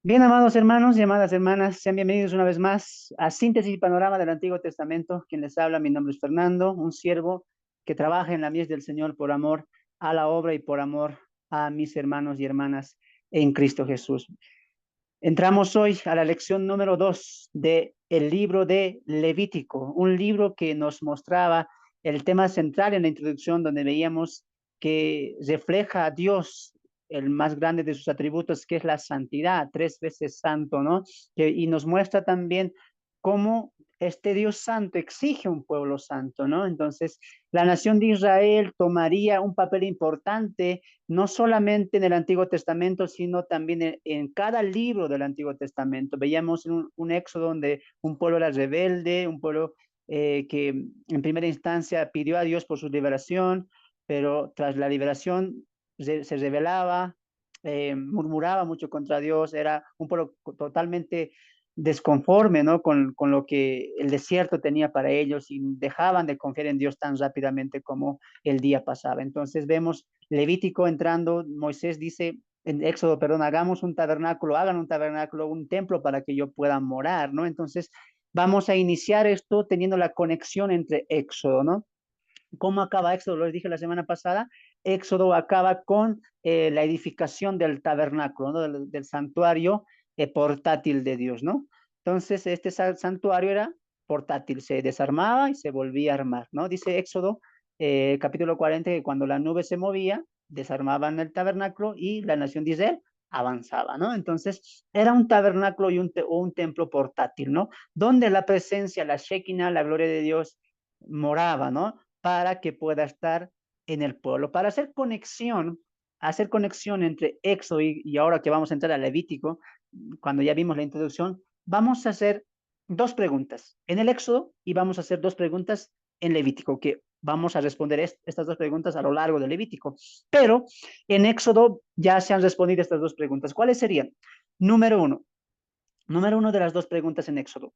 Bien, amados hermanos y amadas hermanas, sean bienvenidos una vez más a Síntesis y Panorama del Antiguo Testamento. Quien les habla, mi nombre es Fernando, un siervo que trabaja en la mies del Señor por amor a la obra y por amor a mis hermanos y hermanas en Cristo Jesús. Entramos hoy a la lección número 2 de el libro de Levítico, un libro que nos mostraba el tema central en la introducción, donde veíamos que refleja a Dios, el más grande de sus atributos, que es la santidad, tres veces santo, ¿no? Y nos muestra también cómo este Dios santo exige un pueblo santo, ¿no? Entonces, la nación de Israel tomaría un papel importante no solamente en el Antiguo Testamento, sino también en cada libro del Antiguo Testamento. Veíamos un éxodo donde un pueblo era rebelde, un pueblo que en primera instancia pidió a Dios por su liberación, pero tras la liberación se rebelaba, murmuraba mucho contra Dios, era un pueblo totalmente desconforme, ¿no? Con lo que el desierto tenía para ellos y dejaban de confiar en Dios tan rápidamente como el día pasaba. Entonces vemos Levítico entrando, Moisés dice en Éxodo, perdón, hagamos un tabernáculo, hagan un tabernáculo, un templo para que yo pueda morar, ¿no? Entonces vamos a iniciar esto teniendo la conexión entre Éxodo, ¿no? ¿Cómo acaba Éxodo? Lo dije la semana pasada. Éxodo acaba con la edificación del tabernáculo, ¿no? Del santuario portátil de Dios, ¿no? Entonces, este santuario era portátil, se desarmaba y se volvía a armar, ¿no? Dice Éxodo, capítulo 40, que cuando la nube se movía, desarmaban el tabernáculo y la nación de Israel avanzaba, ¿no? Entonces, era un tabernáculo y o un templo portátil, ¿no? Donde la presencia, la Shekinah, la gloria de Dios moraba, ¿no? Para que pueda estar en el pueblo. Para hacer conexión entre Éxodo y ahora que vamos a entrar a Levítico, cuando ya vimos la introducción, vamos a hacer dos preguntas en el Éxodo y vamos a hacer dos preguntas en Levítico, que vamos a responder estas dos preguntas a lo largo de Levítico. Pero en Éxodo ya se han respondido estas dos preguntas. ¿Cuáles serían? Número uno, número uno de las dos preguntas en Éxodo.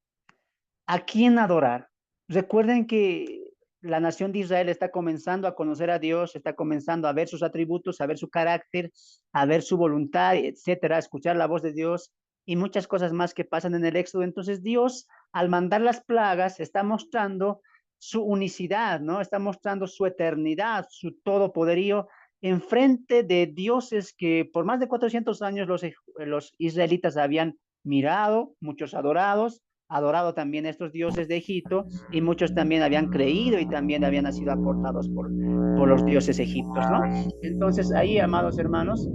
¿A quién adorar? Recuerden que la nación de Israel está comenzando a conocer a Dios, está comenzando a ver sus atributos, a ver su carácter, a ver su voluntad, etcétera, a escuchar la voz de Dios y muchas cosas más que pasan en el Éxodo. Entonces Dios, al mandar las plagas, está mostrando su unicidad, ¿no? Está mostrando su eternidad, su todopoderío en frente de dioses que por más de 400 años los israelitas habían mirado, muchos adorados, adorado también a estos dioses de Egipto y muchos también habían creído y también habían sido aportados por los dioses egipcios, ¿no? Entonces ahí, amados hermanos,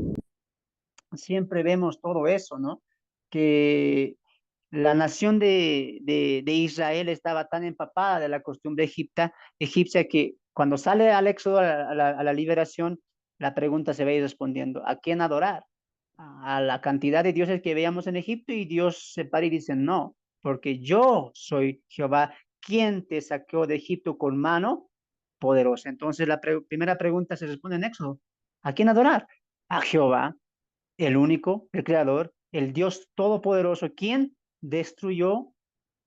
siempre vemos todo eso, ¿no? Que la nación de Israel estaba tan empapada de la costumbre egipcia que cuando sale al éxodo, a la liberación, la pregunta se va a ir respondiendo, ¿a quién adorar? A la cantidad de dioses que veíamos en Egipto y Dios se para y dice, no, porque yo soy Jehová, quien te sacó de Egipto con mano poderosa. Entonces primera pregunta se responde en Éxodo, ¿a quién adorar? A Jehová, el único, el creador, el Dios todopoderoso, quien destruyó,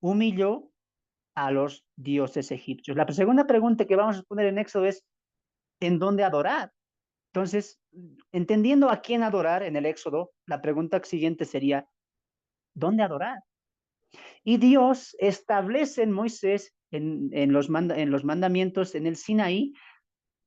humilló a los dioses egipcios. La segunda pregunta que vamos a responder en Éxodo es, ¿en dónde adorar? Entonces, entendiendo a quién adorar en el Éxodo, la pregunta siguiente sería, ¿dónde adorar? Y Dios establece en Moisés, en los mandamientos en el Sinaí,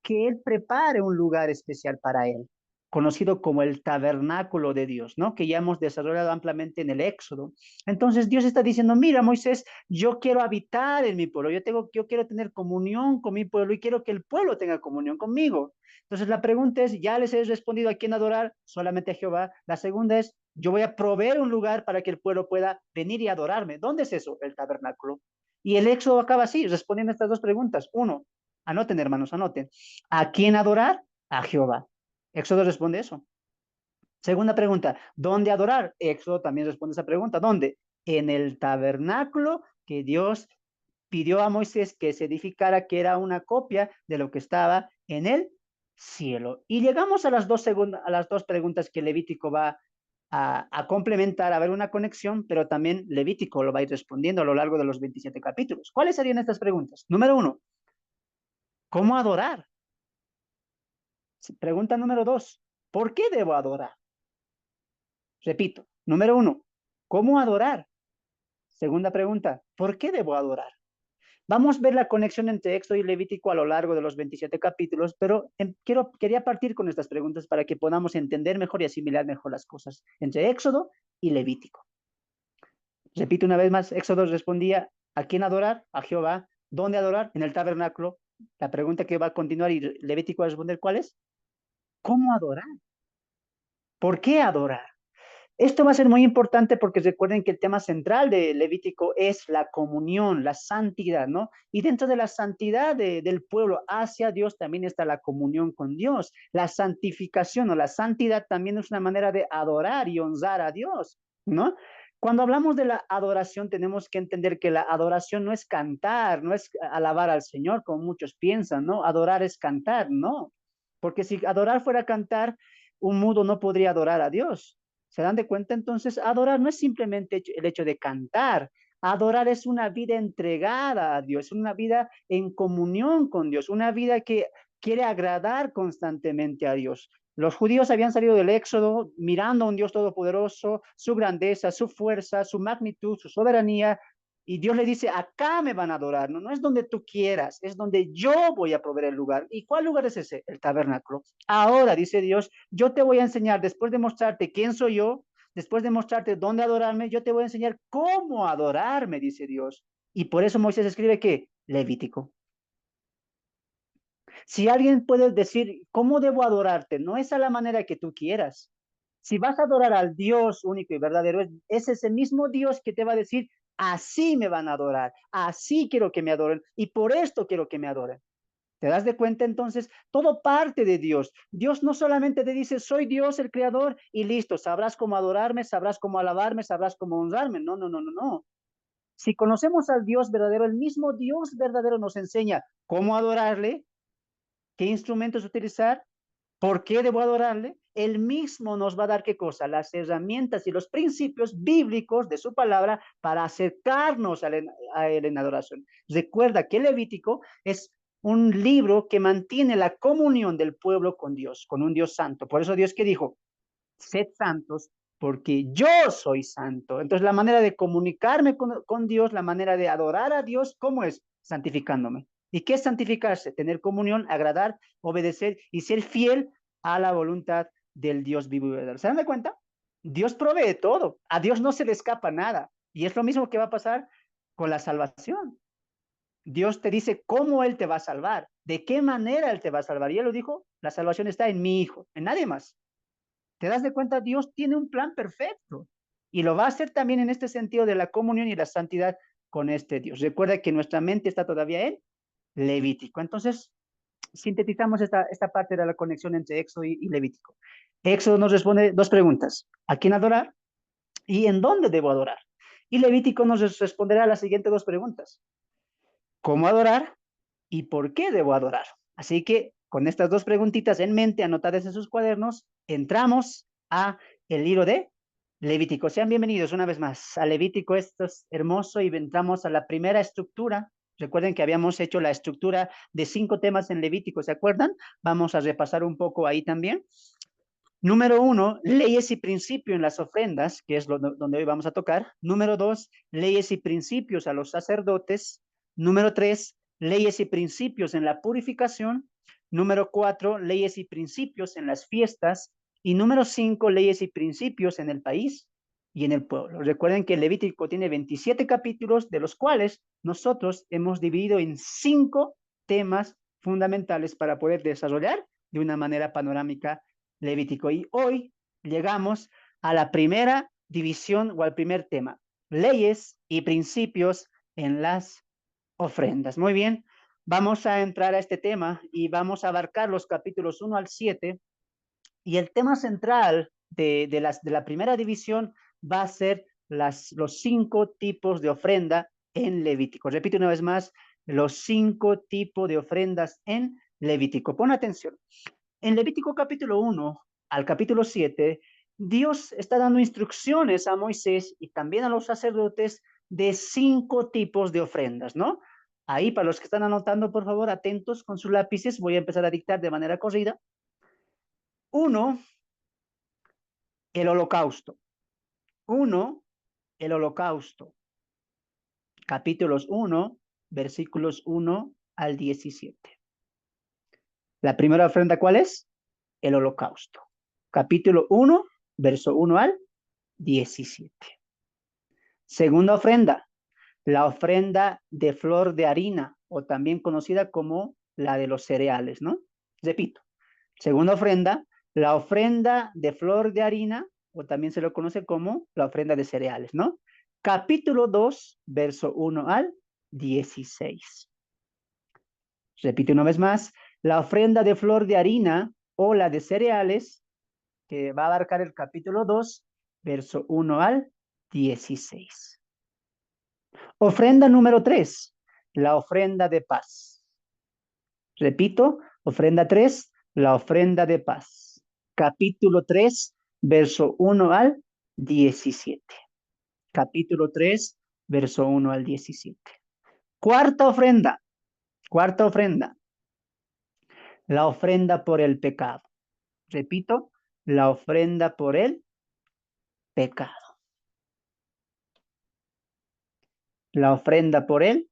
que Él prepare un lugar especial para Él, conocido como el tabernáculo de Dios, ¿no? Que ya hemos desarrollado ampliamente en el Éxodo. Entonces Dios está diciendo, mira Moisés, yo quiero habitar en mi pueblo, yo quiero tener comunión con mi pueblo y quiero que el pueblo tenga comunión conmigo. Entonces la pregunta es, ya les he respondido a quién adorar, solamente a Jehová. La segunda es, yo voy a proveer un lugar para que el pueblo pueda venir y adorarme. ¿Dónde es eso? El tabernáculo. Y el Éxodo acaba así, respondiendo a estas dos preguntas. Uno, anoten hermanos, anoten. ¿A quién adorar? A Jehová. Éxodo responde eso. Segunda pregunta, ¿dónde adorar? Éxodo también responde esa pregunta. ¿Dónde? En el tabernáculo que Dios pidió a Moisés que se edificara, que era una copia de lo que estaba en el cielo. Y llegamos a a las dos preguntas que Levítico va a complementar, a ver una conexión, pero también Levítico lo va a ir respondiendo a lo largo de los 27 capítulos. ¿Cuáles serían estas preguntas? Número uno, ¿cómo adorar? Pregunta número dos, ¿por qué debo adorar? Repito, número 1, ¿cómo adorar? Segunda pregunta, ¿por qué debo adorar? Vamos a ver la conexión entre Éxodo y Levítico a lo largo de los 27 capítulos, pero quería partir con estas preguntas para que podamos entender mejor y asimilar mejor las cosas entre Éxodo y Levítico. Repito una vez más, Éxodo respondía, ¿a quién adorar? A Jehová. ¿Dónde adorar? En el tabernáculo. La pregunta que va a continuar y Levítico va a responder, ¿cuál es? ¿Cómo adorar? ¿Por qué adorar? Esto va a ser muy importante porque recuerden que el tema central de Levítico es la comunión, la santidad, ¿no? Y dentro de la santidad del pueblo hacia Dios también está la comunión con Dios. La santificación o la santidad también es una manera de adorar y honrar a Dios, ¿no? Cuando hablamos de la adoración, tenemos que entender que la adoración no es cantar, no es alabar al Señor, como muchos piensan, ¿no? Adorar es cantar, no. Porque si adorar fuera cantar, un mudo no podría adorar a Dios. ¿Se dan de cuenta? Entonces, adorar no es simplemente el hecho de cantar. Adorar es una vida entregada a Dios, una vida en comunión con Dios, una vida que quiere agradar constantemente a Dios. Los judíos habían salido del Éxodo mirando a un Dios todopoderoso, su grandeza, su fuerza, su magnitud, su soberanía, y Dios le dice, acá me van a adorar, no, no es donde tú quieras, es donde yo voy a proveer el lugar. ¿Y cuál lugar es ese? El tabernáculo. Ahora, dice Dios, yo te voy a enseñar, después de mostrarte quién soy yo, después de mostrarte dónde adorarme, yo te voy a enseñar cómo adorarme, dice Dios. Y por eso Moisés escribe que Levítico. Si alguien puede decir, ¿cómo debo adorarte? No es a la manera que tú quieras. Si vas a adorar al Dios único y verdadero, es ese mismo Dios que te va a decir, así me van a adorar, así quiero que me adoren y por esto quiero que me adoren. ¿Te das de cuenta entonces? Todo parte de Dios. Dios no solamente te dice, soy Dios el creador y listo, sabrás cómo adorarme, sabrás cómo alabarme, sabrás cómo honrarme. No, no, no, no, no. Si conocemos al Dios verdadero, el mismo Dios verdadero nos enseña cómo adorarle, qué instrumentos utilizar, por qué debo adorarle. Él mismo nos va a dar qué cosa, las herramientas y los principios bíblicos de su palabra para acercarnos a él en adoración. Recuerda que Levítico es un libro que mantiene la comunión del pueblo con Dios, con un Dios santo. Por eso Dios que dijo, sed santos porque yo soy santo. Entonces la manera de comunicarme con Dios, la manera de adorar a Dios, ¿cómo es? Santificándome. ¿Y qué es santificarse? Tener comunión, agradar, obedecer y ser fiel a la voluntad del Dios vivo y verdadero. ¿Se dan de cuenta? Dios provee todo. A Dios no se le escapa nada. Y es lo mismo que va a pasar con la salvación. Dios te dice cómo Él te va a salvar, de qué manera Él te va a salvar. Y Él lo dijo, la salvación está en mi Hijo, en nadie más. ¿Te das de cuenta? Dios tiene un plan perfecto y lo va a hacer también en este sentido de la comunión y la santidad con este Dios. Recuerda que nuestra mente está todavía en Levítico. Entonces, sintetizamos esta parte de la conexión entre Éxodo y Levítico. Éxodo nos responde dos preguntas. ¿A quién adorar? ¿Y en dónde debo adorar? Y Levítico nos responderá a las siguientes dos preguntas. ¿Cómo adorar? ¿Y por qué debo adorar? Así que con estas dos preguntitas en mente, anotadas en sus cuadernos, entramos a el libro de Levítico. Sean bienvenidos una vez más a Levítico. Esto es hermoso y entramos a la primera estructura. Recuerden que habíamos hecho la estructura de 5 temas en Levítico, ¿se acuerdan? Vamos a repasar un poco ahí también. Número 1, leyes y principios en las ofrendas, que es donde hoy vamos a tocar. Número 2, leyes y principios a los sacerdotes. Número 3, leyes y principios en la purificación. Número 4, leyes y principios en las fiestas. Y número 5, leyes y principios en el país y en el pueblo. Recuerden que el Levítico tiene 27 capítulos, de los cuales nosotros hemos dividido en 5 temas fundamentales para poder desarrollar de una manera panorámica Levítico. Y hoy llegamos a la primera división o al primer tema, leyes y principios en las ofrendas. Muy bien, vamos a entrar a este tema y vamos a abarcar los capítulos 1 al 7 y el tema central de la primera división va a ser los 5 tipos de ofrenda en Levítico. Repito una vez más, los 5 tipos de ofrendas en Levítico. Pon atención. En Levítico capítulo 1 al capítulo 7, Dios está dando instrucciones a Moisés y también a los sacerdotes de 5 tipos de ofrendas, ¿no? Ahí, para los que están anotando, por favor, atentos con sus lápices, voy a empezar a dictar de manera corrida. 1, el holocausto. 1, el holocausto. Capítulos 1, versículos 1 al 17. La primera ofrenda, ¿cuál es? El holocausto. Capítulo 1, verso 1 al 17. Segunda ofrenda, la ofrenda de flor de harina, o también conocida como la de los cereales, ¿no? Repito, segunda ofrenda, la ofrenda de flor de harina, o también se lo conoce como la ofrenda de cereales, ¿no? Capítulo 2, verso 1 al 16. Repito una vez más, la ofrenda de flor de harina o la de cereales, que va a abarcar el capítulo 2, verso 1 al 16. Ofrenda número 3, la ofrenda de paz. Repito, ofrenda 3, la ofrenda de paz. Capítulo 3, verso 1 al 17. Capítulo 3, verso 1 al 17. Cuarta ofrenda, la ofrenda por el pecado. Repito, la ofrenda por el pecado. La ofrenda por el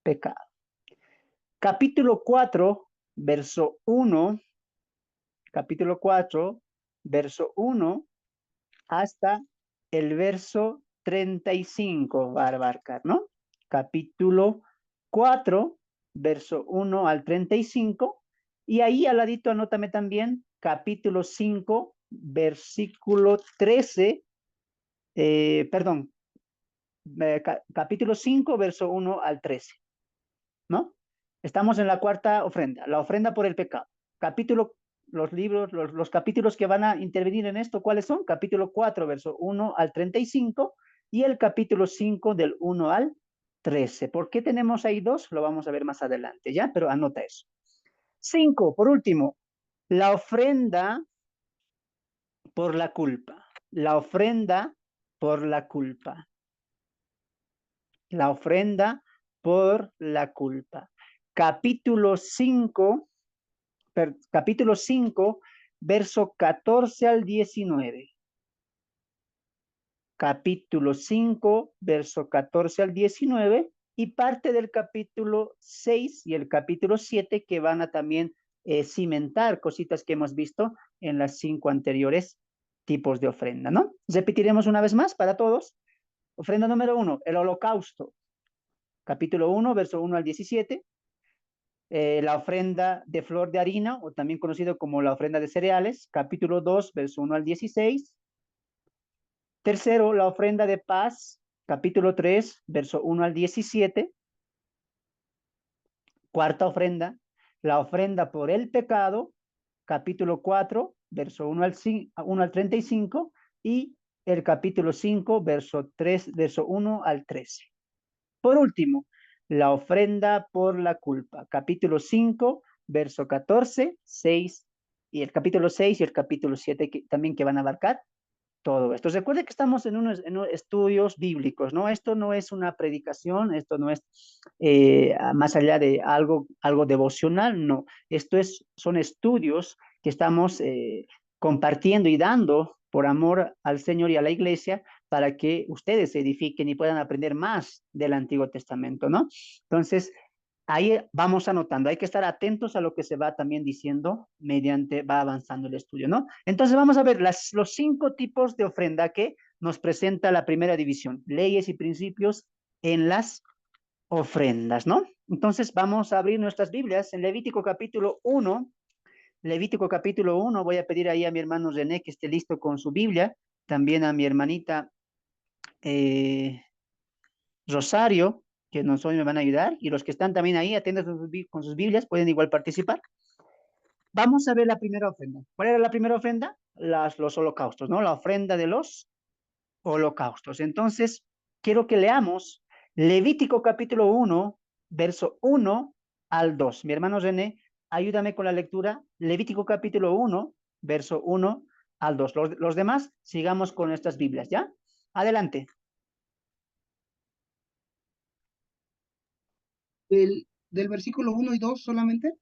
pecado. Capítulo 4, verso 1, capítulo 4, verso 1 hasta el verso 35 va a abarcar, ¿no? Capítulo 4, verso 1 al 35, y ahí al ladito anótame también capítulo 5, versículo 13, perdón, capítulo 5, verso 1 al 13, ¿no? Estamos en la cuarta ofrenda, la ofrenda por el pecado. Capítulo, los libros, los capítulos que van a intervenir en esto, ¿cuáles son? Capítulo 4, verso 1 al 35 y el capítulo 5 del 1 al 13. ¿Por qué tenemos ahí dos? Lo vamos a ver más adelante, ¿ya? Pero anota eso. 5, por último, la ofrenda por la culpa. La ofrenda por la culpa. La ofrenda por la culpa. Capítulo 5, capítulo 5, verso 14 al 19. Capítulo 5, verso 14 al 19 y parte del capítulo 6 y el capítulo 7 que van a también cimentar cositas que hemos visto en las 5 anteriores tipos de ofrenda, ¿no? Repetiremos una vez más para todos. Ofrenda número 1, el holocausto. Capítulo 1, verso 1 al 17. La ofrenda de flor de harina, o también conocido como la ofrenda de cereales, capítulo 2, verso 1 al 16. Tercero, la ofrenda de paz, capítulo 3, verso 1 al 17. Cuarta ofrenda, la ofrenda por el pecado, capítulo 4, verso 1 al, 1 al 35, y el capítulo 5, verso 3, verso 1 al 13. Por último, la ofrenda por la culpa, capítulo 5, verso 14, 6, y el capítulo 6 y el capítulo 7 también que van a abarcar todo esto. Recuerde que estamos en unos estudios bíblicos, ¿no? Esto no es una predicación, esto no es más allá de algo devocional, no. Esto son estudios que estamos compartiendo y dando por amor al Señor y a la iglesia para que ustedes se edifiquen y puedan aprender más del Antiguo Testamento, ¿no? Entonces, ahí vamos anotando, hay que estar atentos a lo que se va también diciendo mediante va avanzando el estudio, ¿no? Entonces vamos a ver los 5 tipos de ofrenda que nos presenta la primera división, leyes y principios en las ofrendas, ¿no? Entonces vamos a abrir nuestras Biblias en Levítico capítulo 1. Levítico capítulo 1, voy a pedir ahí a mi hermano René que esté listo con su Biblia, también a mi hermanita eh, Rosario, que nos hoy me van a ayudar, y los que están también ahí atentos con sus Biblias pueden igual participar. Vamos a ver la primera ofrenda. ¿Cuál era la primera ofrenda? Los holocaustos, ¿no? La ofrenda de los holocaustos. Entonces, quiero que leamos Levítico capítulo 1, verso 1 al 2. Mi hermano René, ayúdame con la lectura. Levítico capítulo 1, verso 1 al 2. Los demás, sigamos con nuestras Biblias, ¿ya? Adelante. Del versículo 1 y 2 solamente.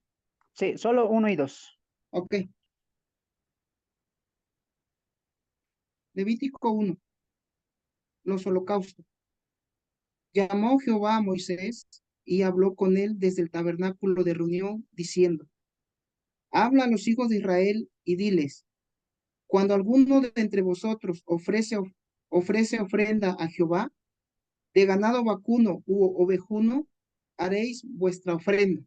Sí, solo 1 y 2. Ok, Levítico 1. los holocaustos. Llamó Jehová a Moisés y habló con él desde el tabernáculo de reunión, diciendo, habla a los hijos de Israel y diles, cuando alguno de entre vosotros ofrece ofrenda a Jehová, de ganado vacuno u ovejuno, haréis vuestra ofrenda.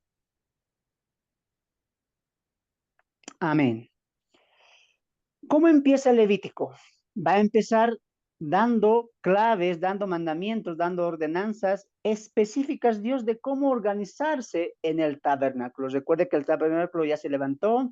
Amén. ¿Cómo empieza el Levítico? Va a empezar dando claves, dando mandamientos, dando ordenanzas específicas, Dios, de cómo organizarse en el tabernáculo. Recuerde que el tabernáculo ya se levantó,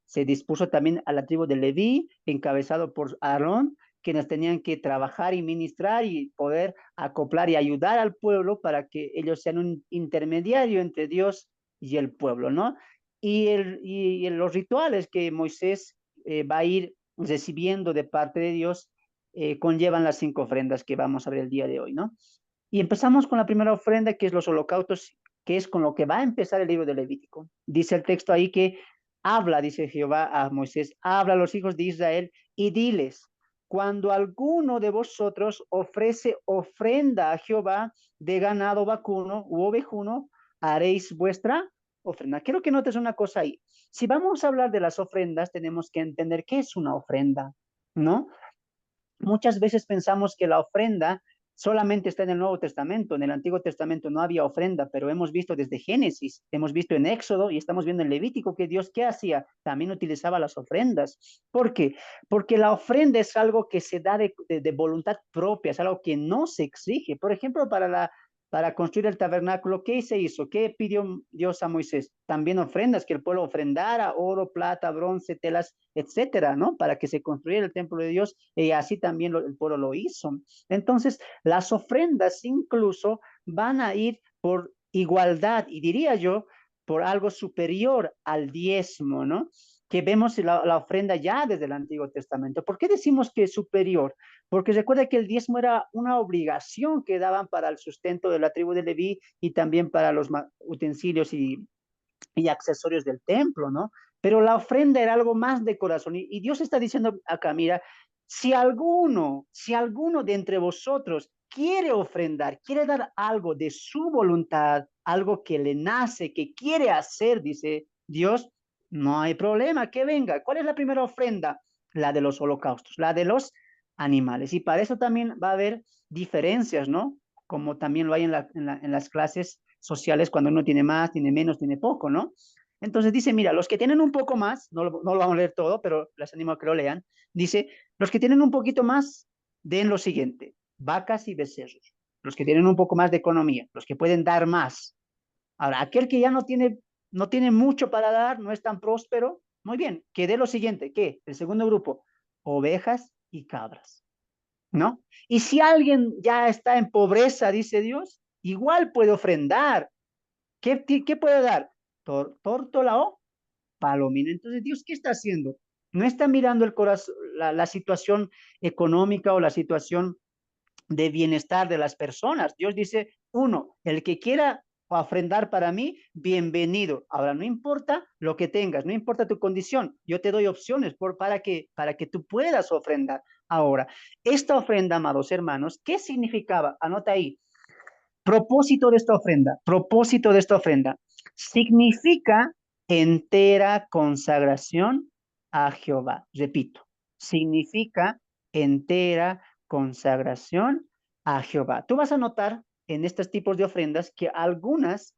se dispuso también a la tribu de Leví, encabezado por Aarón, quienes tenían que trabajar y ministrar y poder acoplar y ayudar al pueblo para que ellos sean un intermediario entre Dios y el pueblo, ¿no? Y los rituales que Moisés va a ir recibiendo de parte de Dios, conllevan las 5 ofrendas que vamos a ver el día de hoy, ¿no? Y empezamos con la primera ofrenda, que es los holocaustos, que es con lo que va a empezar el libro de Levítico. Dice el texto ahí que habla, dice Jehová a Moisés, habla a los hijos de Israel y diles, cuando alguno de vosotros ofrece ofrenda a Jehová de ganado vacuno u ovejuno, haréis vuestra ofrenda. Quiero que notes una cosa ahí. Si vamos a hablar de las ofrendas, tenemos que entender qué es una ofrenda, ¿no? Muchas veces pensamos que la ofrenda solamente está en el Nuevo Testamento. En el Antiguo Testamento no había ofrenda, pero hemos visto desde Génesis, hemos visto en Éxodo y estamos viendo en Levítico que Dios, ¿qué hacía? También utilizaba las ofrendas. ¿Por qué? Porque la ofrenda es algo que se da de voluntad propia, es algo que no se exige. Por ejemplo, para construir el tabernáculo, ¿qué se hizo? ¿Qué pidió Dios a Moisés? También ofrendas, que el pueblo ofrendara oro, plata, bronce, telas, etcétera, ¿no? Para que se construyera el templo de Dios, y así también el pueblo lo hizo. Entonces, las ofrendas incluso van a ir por igualdad, y diría yo, por algo superior al diezmo, ¿no? Que vemos la ofrenda ya desde el Antiguo Testamento. ¿Por qué decimos que es superior? Porque recuerda que el diezmo era una obligación que daban para el sustento de la tribu de Leví y también para los utensilios y accesorios del templo, ¿no? Pero la ofrenda era algo más de corazón. Y Dios está diciendo acá, mira, si alguno de entre vosotros quiere ofrendar, quiere dar algo de su voluntad, algo que le nace, que quiere hacer, dice Dios, no hay problema, que venga. ¿Cuál es la primera ofrenda? La de los holocaustos, la de los animales. Y para eso también va a haber diferencias, ¿no? Como también lo hay en las clases sociales cuando uno tiene más, tiene menos, tiene poco, ¿no? Entonces dice, mira, los que tienen un poco más, no lo vamos a leer todo, pero les animo a que lo lean, dice, los que tienen un poquito más, den lo siguiente, vacas y becerros, los que tienen un poco más de economía, los que pueden dar más. Ahora, aquel que ya no tiene mucho para dar, no es tan próspero, muy bien, que dé lo siguiente, ¿qué? El segundo grupo, ovejas y cabras, ¿no? Y si alguien ya está en pobreza, dice Dios, igual puede ofrendar. ¿Qué puede dar? Tórtola o palomino. Entonces, Dios, ¿qué está haciendo? No está mirando el corazón, la situación económica o la situación de bienestar de las personas. Dios dice, uno, el que quiera ofrendar para mí, bienvenido. Ahora, no importa lo que tengas, no importa tu condición, yo te doy opciones para que tú puedas ofrendar. Ahora, esta ofrenda, amados hermanos, ¿qué significaba? Anota ahí. Propósito de esta ofrenda, significa entera consagración a Jehová. Repito, significa entera consagración a Jehová. Tú vas a notar en estos tipos de ofrendas que algunas,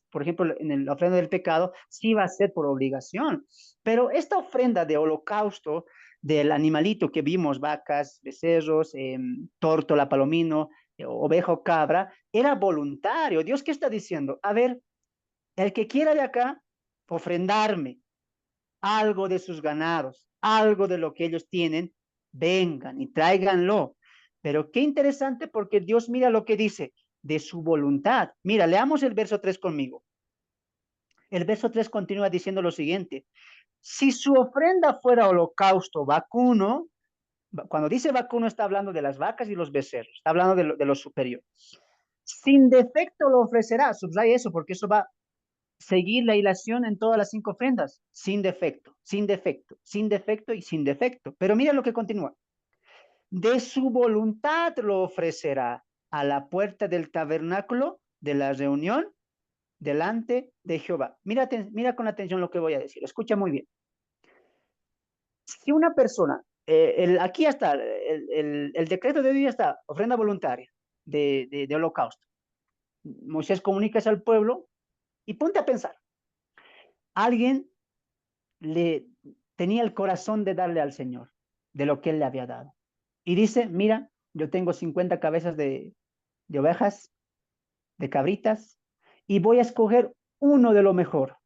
por ejemplo, en la ofrenda del pecado, sí va a ser por obligación, pero esta ofrenda de holocausto del animalito que vimos, vacas, becerros, tórtola, palomino, oveja o cabra, era voluntario. Dios, ¿qué está diciendo? A ver, el que quiera de acá ofrendarme algo de sus ganados, algo de lo que ellos tienen, vengan y tráiganlo. Pero qué interesante porque Dios mira lo que dice, de su voluntad. Mira, leamos el verso 3 conmigo. El verso 3 continúa diciendo lo siguiente, si su ofrenda fuera holocausto vacuno, cuando dice vacuno está hablando de las vacas y los becerros, está hablando de lo superior. Sin defecto lo ofrecerá, subraya eso porque eso va a seguir la hilación en todas las 5 ofrendas, sin defecto, sin defecto, sin defecto y sin defecto. Pero mira lo que continúa. de su voluntad lo ofrecerá a la puerta del tabernáculo de la reunión delante de Jehová. Mira, mira con atención lo que voy a decir. Escucha muy bien. Si una persona, aquí está, el decreto de Dios está, ofrenda voluntaria de holocausto. Moisés comunica eso al pueblo y ponte a pensar. Alguien le tenía el corazón de darle al Señor de lo que él le había dado. Y dice, mira, yo tengo 50 cabezas de ovejas, de cabritas, y voy a escoger uno de lo mejor.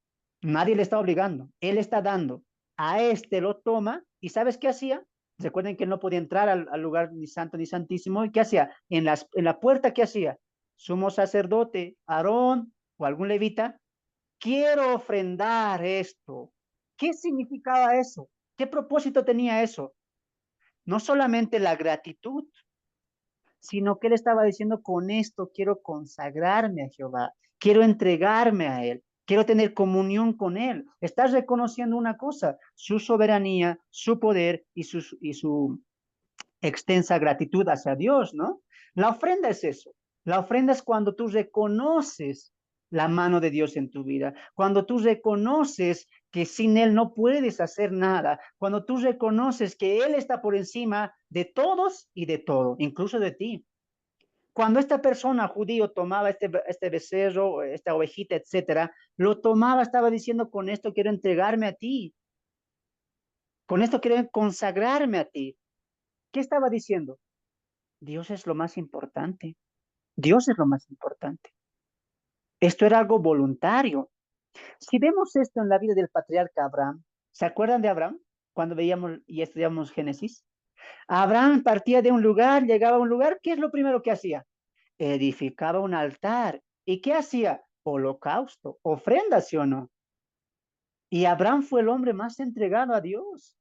Nadie le está obligando, él está dando. A este lo toma, y ¿sabes qué hacía? Recuerden que él no podía entrar al lugar ni santo ni santísimo. ¿Y qué hacía? En la puerta, ¿qué hacía? Sumo sacerdote, Aarón o algún levita, quiero ofrendar esto. ¿Qué significaba eso? ¿Qué propósito tenía eso? No solamente la gratitud, sino que él estaba diciendo, con esto quiero consagrarme a Jehová, quiero entregarme a él, quiero tener comunión con él. Estás reconociendo una cosa, su soberanía, su poder y su extensa gratitud hacia Dios, ¿no? La ofrenda es eso. La ofrenda es cuando tú reconoces la mano de Dios en tu vida, cuando tú reconoces que sin Él no puedes hacer nada, cuando tú reconoces que Él está por encima de todos y de todo, incluso de ti. Cuando esta persona judío tomaba este becerro, esta ovejita, etcétera, lo tomaba, estaba diciendo, con esto quiero entregarme a ti, con esto quiero consagrarme a ti. ¿Qué estaba diciendo? Dios es lo más importante. Dios es lo más importante. Esto era algo voluntario. Si vemos esto en la vida del patriarca Abraham, ¿se acuerdan de Abraham? Cuando veíamos y estudiamos Génesis. Abraham partía de un lugar, llegaba a un lugar, ¿qué es lo primero que hacía? Edificaba un altar. ¿Y qué hacía? Holocausto, ofrenda, ¿sí o no? Y Abraham fue el hombre más entregado a Dios.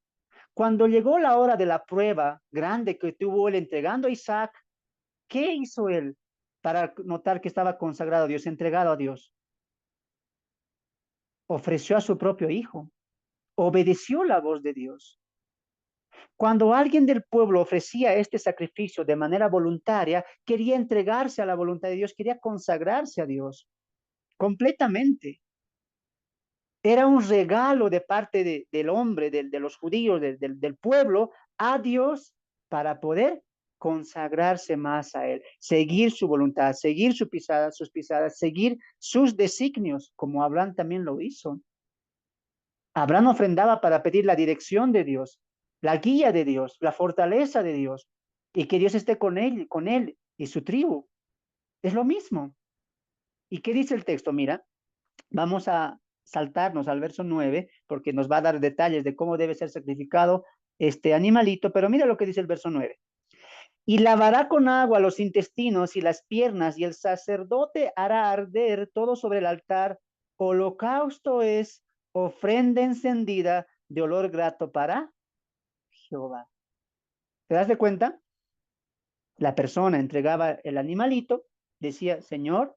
Cuando llegó la hora de la prueba grande que tuvo él entregando a Isaac, ¿qué hizo él para notar que estaba consagrado a Dios, entregado a Dios? Ofreció a su propio hijo, obedeció la voz de Dios. Cuando alguien del pueblo ofrecía este sacrificio de manera voluntaria, quería entregarse a la voluntad de Dios, quería consagrarse a Dios completamente. Era un regalo de parte del hombre, de los judíos, del pueblo, a Dios para poder consagrarse más a Él, seguir su voluntad, seguir sus pisadas, seguir sus designios, como Abraham también lo hizo. Abraham ofrendaba para pedir la dirección de Dios, la guía de Dios, la fortaleza de Dios, y que Dios esté con él y su tribu. Es lo mismo. ¿Y qué dice el texto? Mira, vamos a saltarnos al verso 9, porque nos va a dar detalles de cómo debe ser sacrificado este animalito, pero mira lo que dice el verso 9. Y lavará con agua los intestinos y las piernas, y el sacerdote hará arder todo sobre el altar. Holocausto es ofrenda encendida de olor grato para Jehová. ¿Te das de cuenta? La persona entregaba el animalito, decía, Señor,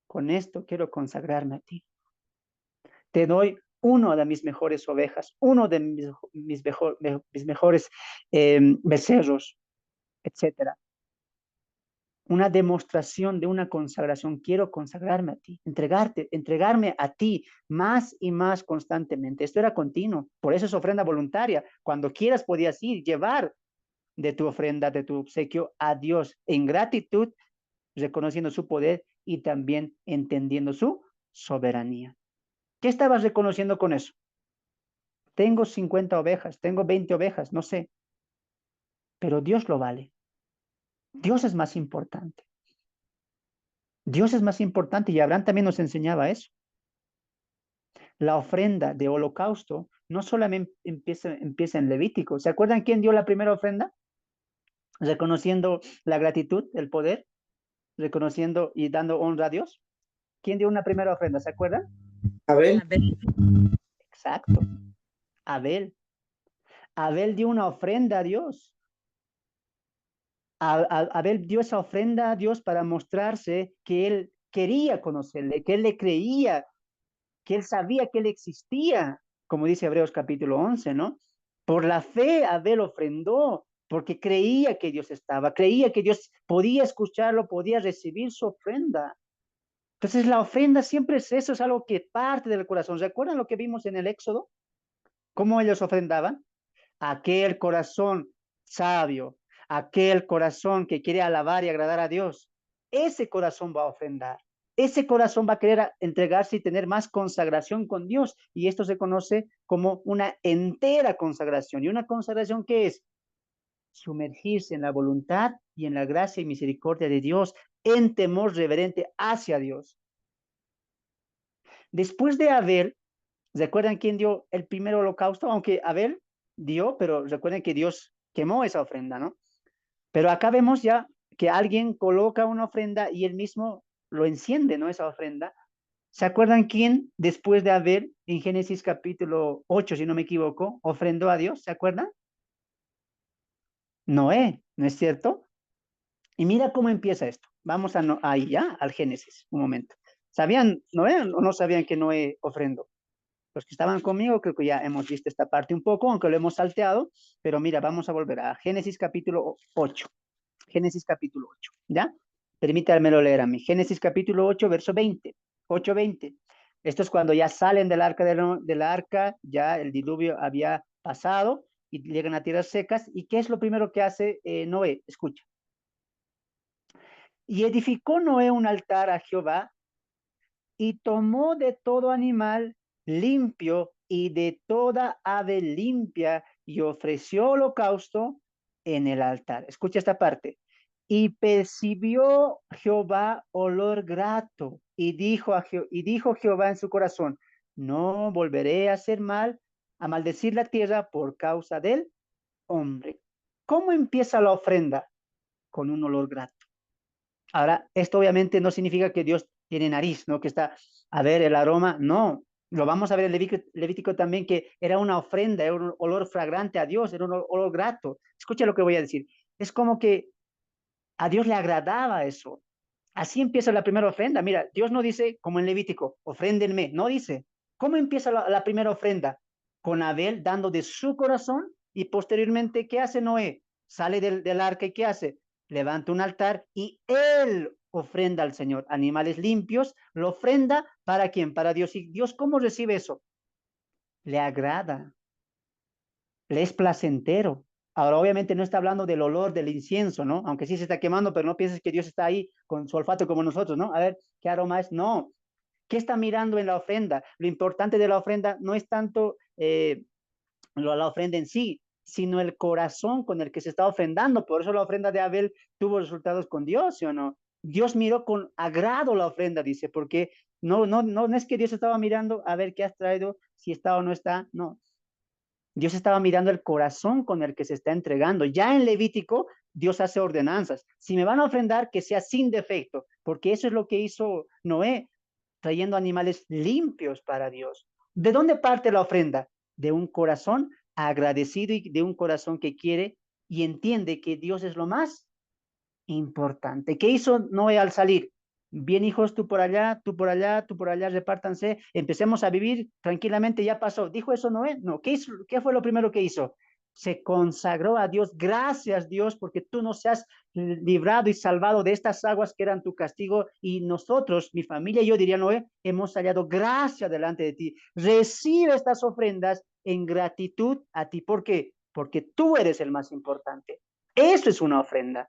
con esto quiero consagrarme a ti. Te doy uno de mis mejores ovejas, uno de mis mejores becerros, etcétera. Una demostración de una consagración. Quiero consagrarme a ti, entregarme a ti más y más constantemente. Esto era continuo, por eso es ofrenda voluntaria. Cuando quieras podías ir, llevar de tu ofrenda, de tu obsequio a Dios en gratitud, reconociendo su poder y también entendiendo su soberanía. ¿Qué estabas reconociendo con eso? Tengo 50 ovejas, tengo 20 ovejas, no sé, pero Dios lo vale. Dios es más importante. Dios es más importante y Abraham también nos enseñaba eso. La ofrenda de holocausto no solamente empieza en Levítico. ¿Se acuerdan quién dio la primera ofrenda? Reconociendo la gratitud, el poder, reconociendo y dando honra a Dios. ¿Quién dio una primera ofrenda? ¿Se acuerdan? Abel. Exacto. Abel. Abel dio una ofrenda a Dios. Abel dio esa ofrenda a Dios para mostrarse que él quería conocerle, que él le creía, que él sabía que él existía, como dice Hebreos capítulo 11, ¿no? Por la fe Abel ofrendó, porque creía que Dios estaba, creía que Dios podía escucharlo, podía recibir su ofrenda. Entonces la ofrenda siempre es eso, es algo que parte del corazón. ¿Recuerdan lo que vimos en el Éxodo? ¿Cómo ellos ofrendaban? Aquel corazón sabio, aquel corazón que quiere alabar y agradar a Dios, ese corazón va a ofrendar. Ese corazón va a querer entregarse y tener más consagración con Dios. Y esto se conoce como una entera consagración. ¿Y una consagración qué es? Sumergirse en la voluntad y en la gracia y misericordia de Dios, en temor reverente hacia Dios. Después de Abel, ¿recuerdan quién dio el primer holocausto? Aunque Abel dio, pero recuerden que Dios quemó esa ofrenda, ¿no? Pero acá vemos ya que alguien coloca una ofrenda y él mismo lo enciende, ¿no? Esa ofrenda. ¿Se acuerdan quién, después de Abel, en Génesis capítulo 8, si no me equivoco, ofrendó a Dios? ¿Se acuerdan? Noé, ¿no es cierto? Y mira cómo empieza esto. Vamos a ahí ya, al Génesis, un momento. ¿Sabían Noé o no sabían que Noé ofrendó? Los que estaban conmigo, creo que ya hemos visto esta parte un poco, aunque lo hemos salteado, pero mira, vamos a volver a Génesis capítulo 8. Génesis capítulo 8, ¿ya? Permítanmelo leer a mí. Génesis capítulo 8, verso 20. 8:20. Esto es cuando ya salen del arca, del arca, ya el diluvio había pasado y llegan a tierras secas. ¿Y qué es lo primero que hace Noé? Escucha. Y edificó Noé un altar a Jehová y tomó de todo animal limpio y de toda ave limpia y ofreció holocausto en el altar. Escucha esta parte. Y percibió Jehová olor grato y dijo Jehová en su corazón, no volveré a hacer mal, a maldecir la tierra por causa del hombre. ¿Cómo empieza la ofrenda? Con un olor grato. Ahora, esto obviamente no significa que Dios tiene nariz, ¿no? Que está, a ver, el aroma, no. Lo vamos a ver en Levítico también, que era una ofrenda, era un olor fragrante a Dios, era un olor grato. Escucha lo que voy a decir. Es como que a Dios le agradaba eso. Así empieza la primera ofrenda. Mira, Dios no dice, como en Levítico, ofréndenme, no dice. ¿Cómo empieza la primera ofrenda? Con Abel dando de su corazón y posteriormente, ¿qué hace Noé? Sale del arca y ¿qué hace? Levanta un altar y él ofrenda al Señor. Animales limpios, lo ofrenda ¿para quién? Para Dios. ¿Y Dios cómo recibe eso? Le agrada, le es placentero. Ahora, obviamente no está hablando del olor del incienso, ¿no? Aunque sí se está quemando, pero no pienses que Dios está ahí con su olfato como nosotros, ¿no? A ver, ¿qué aroma es? No. ¿Qué está mirando en la ofrenda? Lo importante de la ofrenda no es tanto la ofrenda en sí, sino el corazón con el que se está ofrendando. Por eso la ofrenda de Abel tuvo resultados con Dios, ¿sí o no? Dios miró con agrado la ofrenda, dice, porque no es que Dios estaba mirando a ver qué has traído, si está o no está, no. Dios estaba mirando el corazón con el que se está entregando. Ya en Levítico, Dios hace ordenanzas. Si me van a ofrendar, que sea sin defecto, porque eso es lo que hizo Noé, trayendo animales limpios para Dios. ¿De dónde parte la ofrenda? De un corazón agradecido y de un corazón que quiere y entiende que Dios es lo más importante. ¿Qué hizo Noé al salir? Bien, hijos, tú por allá, tú por allá, tú por allá, repártanse, empecemos a vivir tranquilamente, ya pasó. ¿Dijo eso Noé? No. ¿Qué fue lo primero que hizo? Se consagró a Dios. Gracias, Dios, porque tú nos has librado y salvado de estas aguas que eran tu castigo y nosotros, mi familia y yo, diría Noé, hemos hallado gracia delante de ti. Recibe estas ofrendas en gratitud a ti. ¿Por qué? Porque tú eres el más importante. Eso es una ofrenda.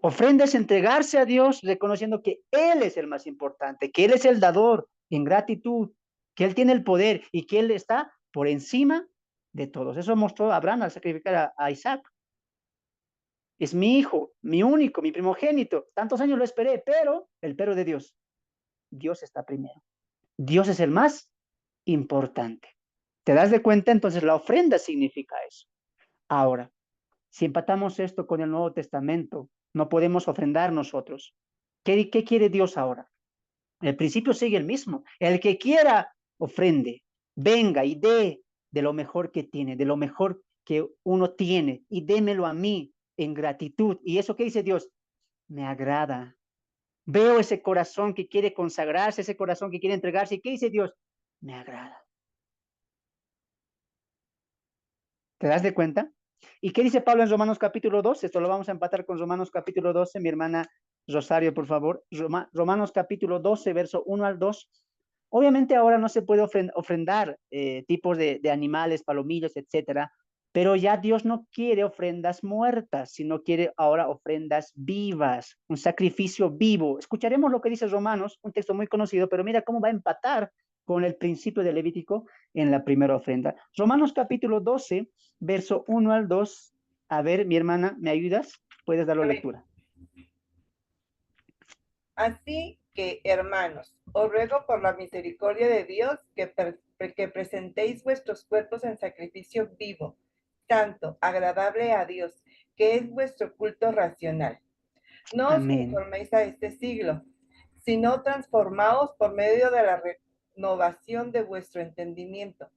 Ofrenda es entregarse a Dios reconociendo que Él es el más importante, que Él es el dador en gratitud, que Él tiene el poder y que Él está por encima de todos. Eso mostró Abraham al sacrificar a Isaac. Es mi hijo, mi único, mi primogénito. Tantos años lo esperé, pero el pero de Dios. Dios está primero. Dios es el más importante. ¿Te das de cuenta? Entonces la ofrenda significa eso. Ahora, si empatamos esto con el Nuevo Testamento, no podemos ofrendar nosotros. ¿Qué quiere Dios ahora? El principio sigue el mismo. El que quiera, ofrende, venga y dé de lo mejor que tiene, de lo mejor que uno tiene, y démelo a mí en gratitud. ¿Y eso qué dice Dios? Me agrada. Veo ese corazón que quiere consagrarse, ese corazón que quiere entregarse. ¿Y qué dice Dios? Me agrada. ¿Te das de cuenta? ¿Y qué dice Pablo en Romanos capítulo 12? Esto lo vamos a empatar con Romanos capítulo 12, mi hermana Rosario, por favor. Romanos capítulo 12, verso 1 al 2. Obviamente ahora no se puede ofrendar tipos de animales, palomillos, etcétera, pero ya Dios no quiere ofrendas muertas, sino quiere ahora ofrendas vivas, un sacrificio vivo. Escucharemos lo que dice Romanos, un texto muy conocido, pero mira cómo va a empatar con el principio de Levítico en la primera ofrenda. Romanos capítulo 12, verso 1 al 2. A ver, mi hermana, ¿me ayudas? Puedes darlo Amén. lectura. Así que, hermanos, os ruego por la misericordia de Dios que presentéis vuestros cuerpos en sacrificio vivo, santo, agradable a Dios, que es vuestro culto racional. No os Amén. conforméis a este siglo, sino transformaos por medio de la renovación de vuestro entendimiento,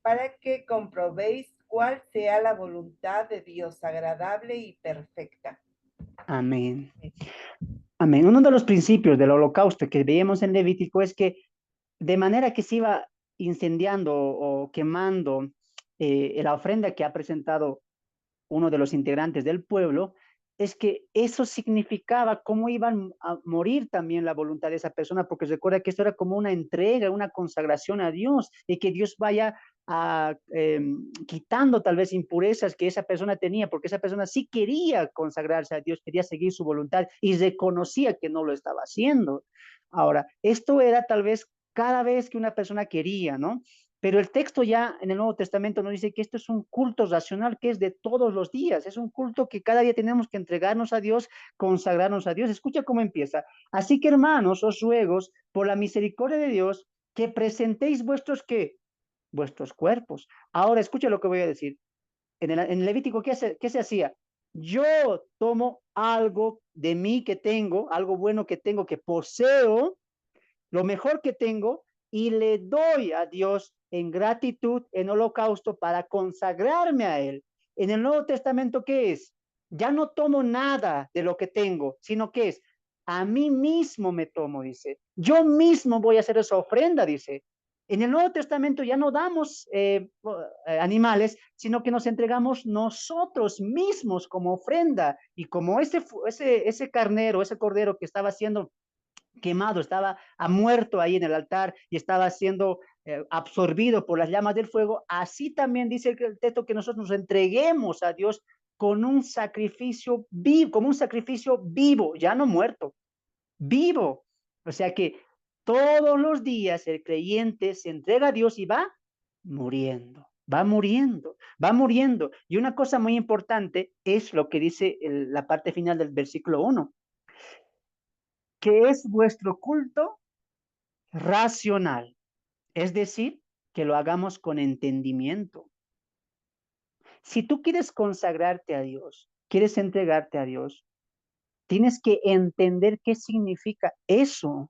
para que comprobéis cuál sea la voluntad de Dios, agradable y perfecta. Amén. Amén. Uno de los principios del holocausto que veíamos en Levítico es que de manera que se iba incendiando o quemando la ofrenda que ha presentado uno de los integrantes del pueblo, es que eso significaba cómo iban a morir también la voluntad de esa persona, porque recuerda que esto era como una entrega, una consagración a Dios, y que Dios vaya quitando tal vez impurezas que esa persona tenía, porque esa persona sí quería consagrarse a Dios, quería seguir su voluntad y reconocía que no lo estaba haciendo. Ahora, esto era tal vez cada vez que una persona quería, ¿no? Pero el texto ya en el Nuevo Testamento nos dice que esto es un culto racional que es de todos los días, es un culto que cada día tenemos que entregarnos a Dios, consagrarnos a Dios. Escucha cómo empieza. Así que hermanos, os ruego por la misericordia de Dios que presentéis vuestros ¿qué? Vuestros cuerpos. Ahora escucha lo que voy a decir. En Levítico, ¿qué se hacía? Yo tomo algo de mí que tengo, algo bueno que tengo, que poseo, lo mejor que tengo, y le doy a Dios en gratitud, en holocausto, para consagrarme a Él. En el Nuevo Testamento, ¿qué es? Ya no tomo nada de lo que tengo, sino que es, a mí mismo me tomo, dice. Yo mismo voy a hacer esa ofrenda, dice. En el Nuevo Testamento ya no damos animales, sino que nos entregamos nosotros mismos como ofrenda. Y como ese carnero, ese cordero que estaba siendo quemado, estaba muerto ahí en el altar y estaba siendo absorbido por las llamas del fuego, así también dice el texto que nosotros nos entreguemos a Dios con un sacrificio vivo, como un sacrificio vivo, ya no muerto, vivo. O sea que todos los días el creyente se entrega a Dios y va muriendo, va muriendo, va muriendo. Y una cosa muy importante es lo que dice la parte final del versículo 1, que es vuestro culto racional, es decir, que lo hagamos con entendimiento. Si tú quieres consagrarte a Dios, quieres entregarte a Dios, tienes que entender qué significa eso.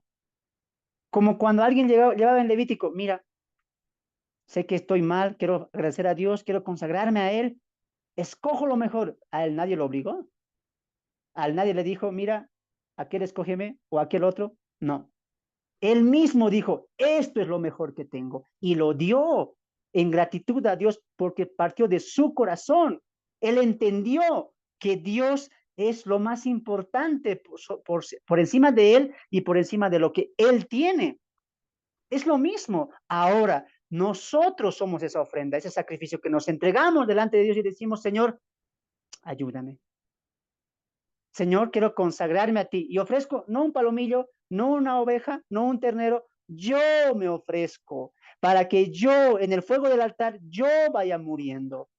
Como cuando alguien llevaba en Levítico, mira, sé que estoy mal, quiero agradecer a Dios, quiero consagrarme a Él, escojo lo mejor. A él nadie lo obligó, a él nadie le dijo, mira, aquel escógeme o aquel otro. No, él mismo dijo, esto es lo mejor que tengo, y lo dio en gratitud a Dios porque partió de su corazón. Él entendió que Dios es lo más importante por encima de él y por encima de lo que él tiene. Es lo mismo. Ahora, nosotros somos esa ofrenda, ese sacrificio que nos entregamos delante de Dios y decimos, Señor, ayúdame. Señor, quiero consagrarme a ti y ofrezco no un palomillo, no una oveja, no un ternero, yo me ofrezco para que yo en el fuego del altar yo vaya muriendo.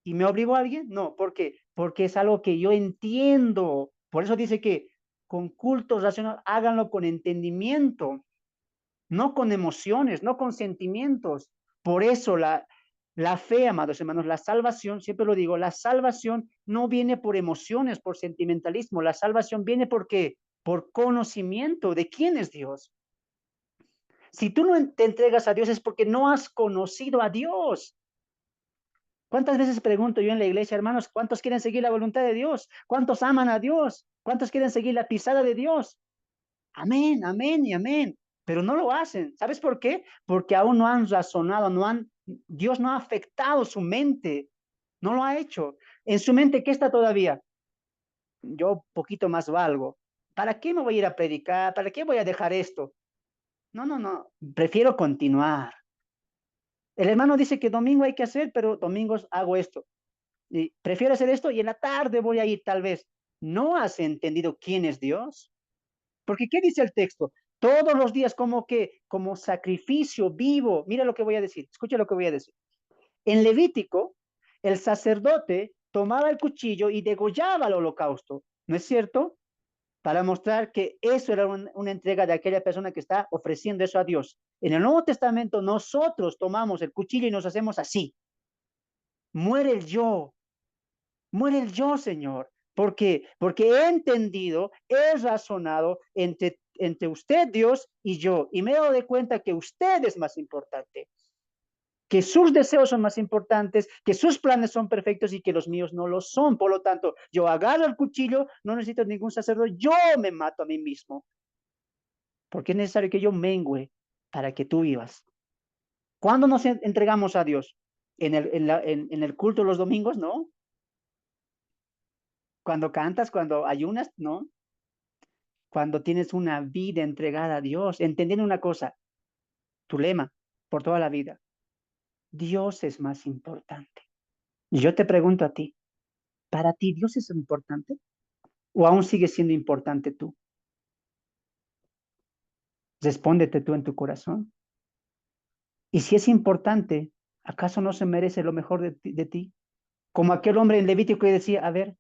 ¿Y me obligó a alguien? No, ¿por qué? Porque es algo que yo entiendo. Por eso dice que con cultos racionales háganlo con entendimiento, no con emociones, no con sentimientos. Por eso la fe, amados hermanos, la salvación, siempre lo digo, la salvación no viene por emociones, por sentimentalismo, la salvación viene porque por conocimiento de quién es Dios. Si tú no te entregas a Dios es porque no has conocido a Dios. ¿Cuántas veces pregunto yo en la iglesia, hermanos, cuántos quieren seguir la voluntad de Dios? ¿Cuántos aman a Dios? ¿Cuántos quieren seguir la pisada de Dios? Amén, amén y amén. Pero no lo hacen. ¿Sabes por qué? Porque aún no han razonado, Dios no ha afectado su mente. No lo ha hecho. En su mente, ¿qué está todavía? Yo poquito más valgo. ¿Para qué me voy a ir a predicar? ¿Para qué voy a dejar esto? No, no, no. Prefiero continuar. El hermano dice que domingo hay que hacer, pero domingos hago esto. Y prefiero hacer esto y en la tarde voy a ir tal vez. ¿No has entendido quién es Dios? Porque ¿qué dice el texto? Todos los días como que, como sacrificio vivo. Mira lo que voy a decir. Escucha lo que voy a decir. En Levítico, el sacerdote tomaba el cuchillo y degollaba el holocausto. ¿No es cierto? Para mostrar que eso era una entrega de aquella persona que está ofreciendo eso a Dios. En el Nuevo Testamento nosotros tomamos el cuchillo y nos hacemos así. Muere el yo, Señor. ¿Por qué? Porque he entendido, he razonado entre usted, Dios, y yo, y me he dado de cuenta que usted es más importante, que sus deseos son más importantes, que sus planes son perfectos y que los míos no lo son. Por lo tanto, yo agarro el cuchillo, no necesito ningún sacerdote, yo me mato a mí mismo, porque es necesario que yo mengüe para que tú vivas. ¿Cuándo nos entregamos a Dios? En el culto de los domingos, ¿no? Cuando cantas, cuando ayunas, ¿no? Cuando tienes una vida entregada a Dios, entendiendo una cosa, tu lema por toda la vida, Dios es más importante. Y yo te pregunto a ti, ¿para ti Dios es importante? ¿O aún sigue siendo importante tú? Respóndete tú en tu corazón. Y si es importante, ¿acaso no se merece lo mejor de ti? Como aquel hombre en Levítico que decía, a ver,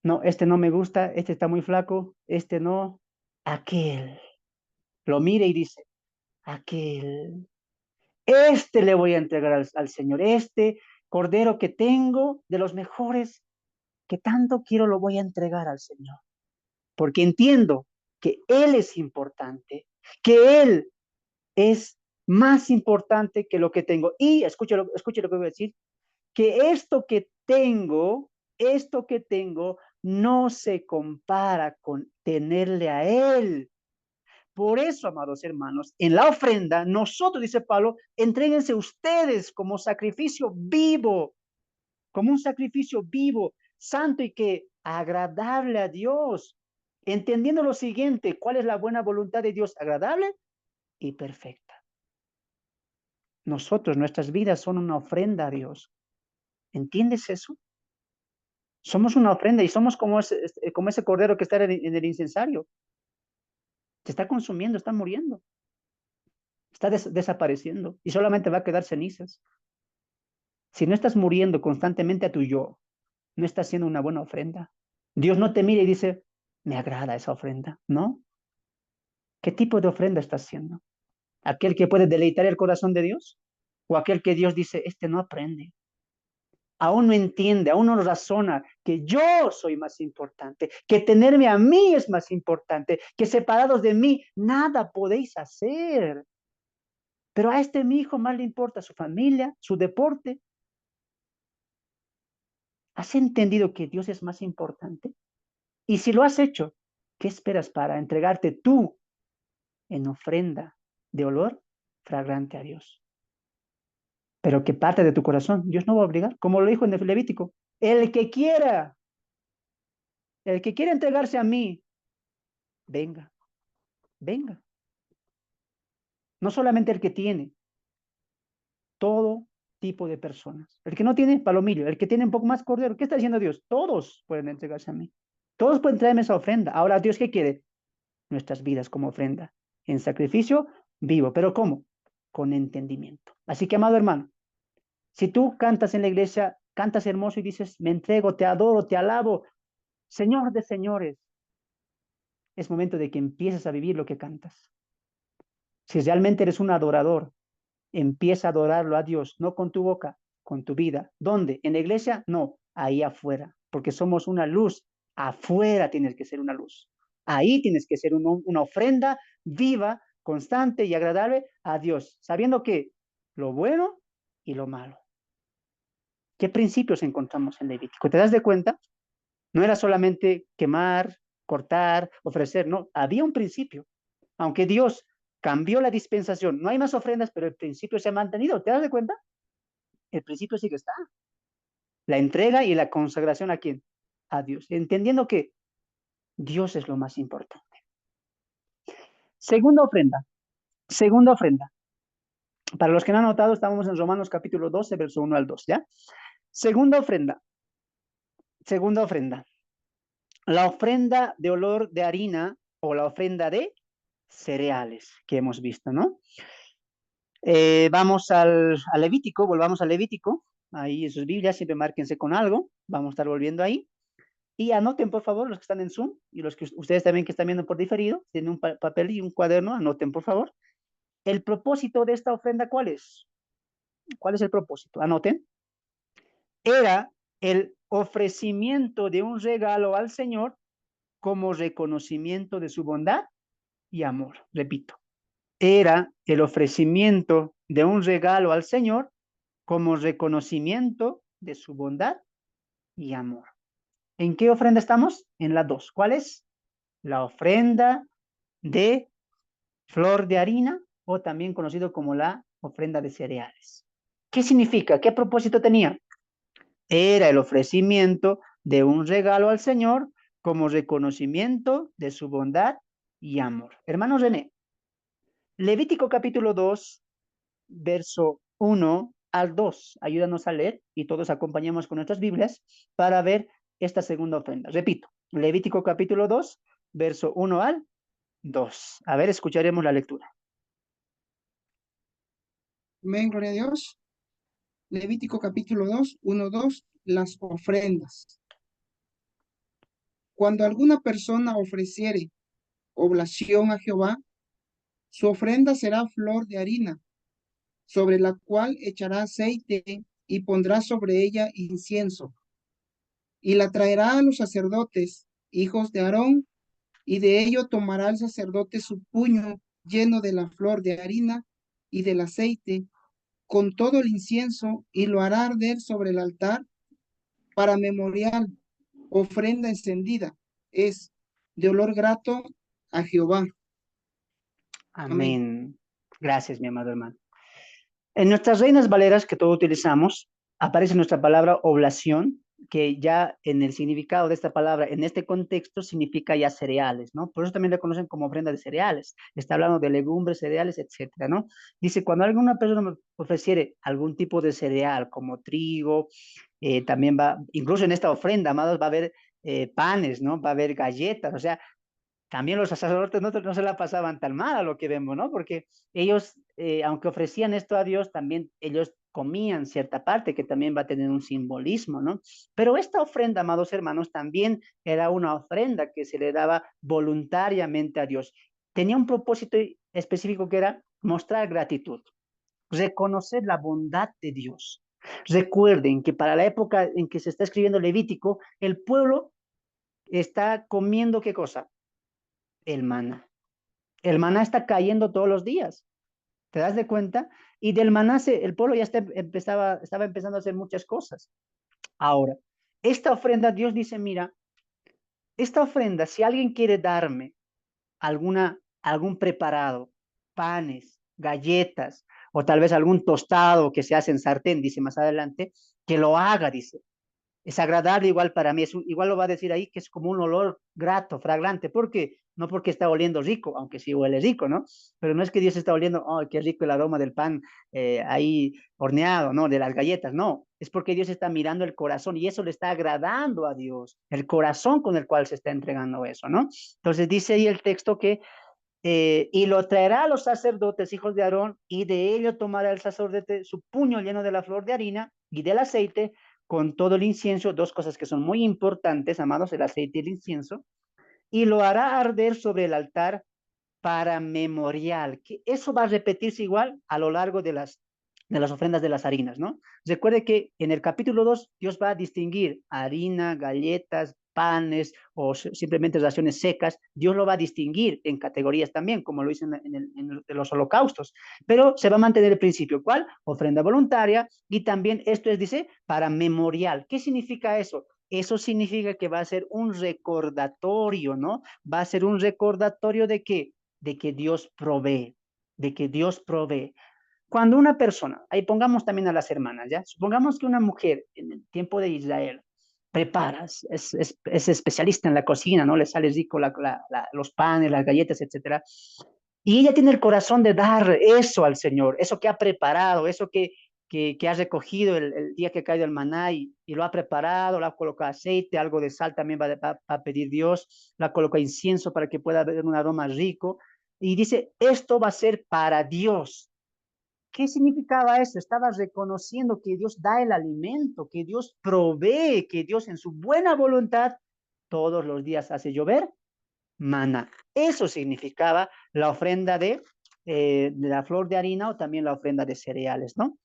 no, este no me gusta, este está muy flaco, este no, aquel. Lo mira y dice, aquel. Este le voy a entregar al Señor, este cordero que tengo, de los mejores, que tanto quiero, lo voy a entregar al Señor. Porque entiendo que Él es importante, que Él es más importante que lo que tengo. Y escuche lo que voy a decir, que esto que tengo, no se compara con tenerle a Él. Por eso, amados hermanos, en la ofrenda, nosotros, dice Pablo, entréguense ustedes como sacrificio vivo, como un sacrificio vivo, santo y que agradable a Dios, entendiendo lo siguiente, ¿cuál es la buena voluntad de Dios? Agradable y perfecta. Nosotros, nuestras vidas son una ofrenda a Dios. ¿Entiendes eso? Somos una ofrenda y somos como ese cordero que está en el incensario. Se está consumiendo, está muriendo, está desapareciendo y solamente va a quedar cenizas. Si no estás muriendo constantemente a tu yo, no estás haciendo una buena ofrenda. Dios no te mira y dice, me agrada esa ofrenda, ¿no? ¿Qué tipo de ofrenda estás haciendo? ¿Aquel que puede deleitar el corazón de Dios? ¿O aquel que Dios dice, este no aprende? Aún no entiende, aún no razona que yo soy más importante, que tenerme a mí es más importante, que separados de mí nada podéis hacer. Pero a este mi hijo más le importa su familia, su deporte. ¿Has entendido que Dios es más importante? Y si lo has hecho, ¿qué esperas para entregarte tú en ofrenda de olor fragrante a Dios? Pero que parte de tu corazón, Dios no va a obligar, como lo dijo en el Levítico. El que quiera, el que quiera entregarse a mí, venga, venga. No solamente el que tiene, todo tipo de personas. El que no tiene, palomillo. El que tiene un poco más cordero. ¿Qué está diciendo Dios? Todos pueden entregarse a mí. Todos pueden traerme esa ofrenda. Ahora, ¿Dios qué quiere? Nuestras vidas como ofrenda. En sacrificio vivo. ¿Pero cómo? Con entendimiento. Así que, amado hermano, si tú cantas en la iglesia, cantas hermoso y dices, me entrego, te adoro, te alabo, Señor de señores, es momento de que empieces a vivir lo que cantas. Si realmente eres un adorador, empieza a adorarlo a Dios, no con tu boca, con tu vida. ¿Dónde? ¿En la iglesia? No, ahí afuera, porque somos una luz. Afuera tienes que ser una luz. Ahí tienes que ser una ofrenda viva, constante y agradable a Dios, sabiendo que lo bueno y lo malo. ¿Qué principios encontramos en Levítico? ¿Te das de cuenta? No era solamente quemar, cortar, ofrecer, no, había un principio. Aunque Dios cambió la dispensación, no hay más ofrendas, pero el principio se ha mantenido. ¿Te das de cuenta? El principio sí que está. La entrega y la consagración ¿a quién? A Dios, entendiendo que Dios es lo más importante. Segunda ofrenda, segunda ofrenda. Para los que no han notado, estamos en Romanos capítulo 12, verso 1 al 2, ¿ya? Segunda ofrenda, segunda ofrenda. La ofrenda de olor de harina o la ofrenda de cereales que hemos visto, ¿no? Vamos al Levítico, volvamos al Levítico. Ahí en sus Biblias, siempre márquense con algo. Vamos a estar volviendo ahí. Y anoten, por favor, los que están en Zoom y los que ustedes también que están viendo por diferido, tienen un papel y un cuaderno, anoten, por favor. El propósito de esta ofrenda, ¿cuál es? ¿Cuál es el propósito? Anoten. Era el ofrecimiento de un regalo al Señor como reconocimiento de su bondad y amor. Repito, era el ofrecimiento de un regalo al Señor como reconocimiento de su bondad y amor. ¿En qué ofrenda estamos? En la 2. ¿Cuál es? La ofrenda de flor de harina o también conocido como la ofrenda de cereales. ¿Qué significa? ¿Qué propósito tenía? Era el ofrecimiento de un regalo al Señor como reconocimiento de su bondad y amor. Hermano René, Levítico capítulo 2, verso 1 al 2. Ayúdanos a leer y todos acompañemos con nuestras Biblias para ver esta segunda ofrenda. Repito, Levítico capítulo 2, verso 1 al 2. A ver, escucharemos la lectura. Amén, gloria a Dios. Levítico capítulo 2, 1, 2, las ofrendas. Cuando alguna persona ofreciere oblación a Jehová, su ofrenda será flor de harina, sobre la cual echará aceite y pondrá sobre ella incienso. Y la traerá a los sacerdotes, hijos de Aarón, y de ello tomará el sacerdote su puño lleno de la flor de harina y del aceite, con todo el incienso, y lo hará arder sobre el altar para memorial, ofrenda encendida, es de olor grato a Jehová. Amén. Amén. Gracias, mi amado hermano. En nuestras Reinas Valeras que todos utilizamos, aparece nuestra palabra oblación, que ya en el significado de esta palabra, en este contexto, significa ya cereales, ¿no? Por eso también la conocen como ofrenda de cereales. Está hablando de legumbres, cereales, etcétera, ¿no? Dice, cuando alguna persona me ofreciere algún tipo de cereal, como trigo, también va, incluso en esta ofrenda, amados, va a haber panes, ¿no? Va a haber galletas, o sea, también los sacerdotes no se la pasaban tan mal a lo que vemos, ¿no? Porque ellos, aunque ofrecían esto a Dios, también ellos comían cierta parte que también va a tener un simbolismo, ¿no? Pero esta ofrenda, amados hermanos, también era una ofrenda que se le daba voluntariamente a Dios. Tenía un propósito específico que era mostrar gratitud, reconocer la bondad de Dios. Recuerden que para la época en que se está escribiendo Levítico, el pueblo está comiendo ¿qué cosa? El maná. El maná está cayendo todos los días. ¿Te das de cuenta? Y del maná el pueblo ya estaba empezando a hacer muchas cosas. Ahora, esta ofrenda, Dios dice, mira, esta ofrenda, si alguien quiere darme algún preparado, panes, galletas, o tal vez algún tostado que se hace en sartén, dice más adelante, que lo haga, dice. Es agradable igual para mí, igual lo va a decir ahí que es como un olor grato, fragrante, porque no porque está oliendo rico, aunque sí huele rico, ¿no? Pero no es que Dios está oliendo, oh, qué rico el aroma del pan ahí horneado, ¿no? De las galletas, no, es porque Dios está mirando el corazón y eso le está agradando a Dios, el corazón con el cual se está entregando eso, ¿no? Entonces dice ahí el texto que y lo traerá a los sacerdotes, hijos de Aarón, y de ello tomará el sacerdote su puño lleno de la flor de harina y del aceite, con todo el incienso, dos cosas que son muy importantes, amados, el aceite y el incienso, y lo hará arder sobre el altar para memorial, que eso va a repetirse igual a lo largo de las ofrendas de las harinas, ¿no? Recuerde que en el capítulo 2 Dios va a distinguir harina, galletas, panes o simplemente raciones secas. Dios lo va a distinguir en categorías también, como lo hizo en los holocaustos. Pero se va a mantener el principio. ¿Cuál? Ofrenda voluntaria. Y también esto es, dice, para memorial. ¿Qué significa eso? Eso significa que va a ser un recordatorio, ¿no? Va a ser un recordatorio de que Dios provee, de que Dios provee. Cuando una persona, ahí pongamos también a las hermanas, ¿ya? Supongamos que una mujer en el tiempo de Israel prepara, es especialista en la cocina, ¿no? Le sale rico los panes, las galletas, etcétera. Y ella tiene el corazón de dar eso al Señor, eso que ha preparado, eso que ha recogido el día que ha caído el maná y lo ha preparado, le ha colocado aceite, algo de sal también va a pedir Dios, le ha colocado incienso para que pueda haber un aroma rico. Y dice, esto va a ser para Dios. ¿Qué significaba eso? Estaba reconociendo que Dios da el alimento, que Dios provee, que Dios en su buena voluntad todos los días hace llover maná. Eso significaba la ofrenda de la flor de harina o también la ofrenda de cereales, ¿no?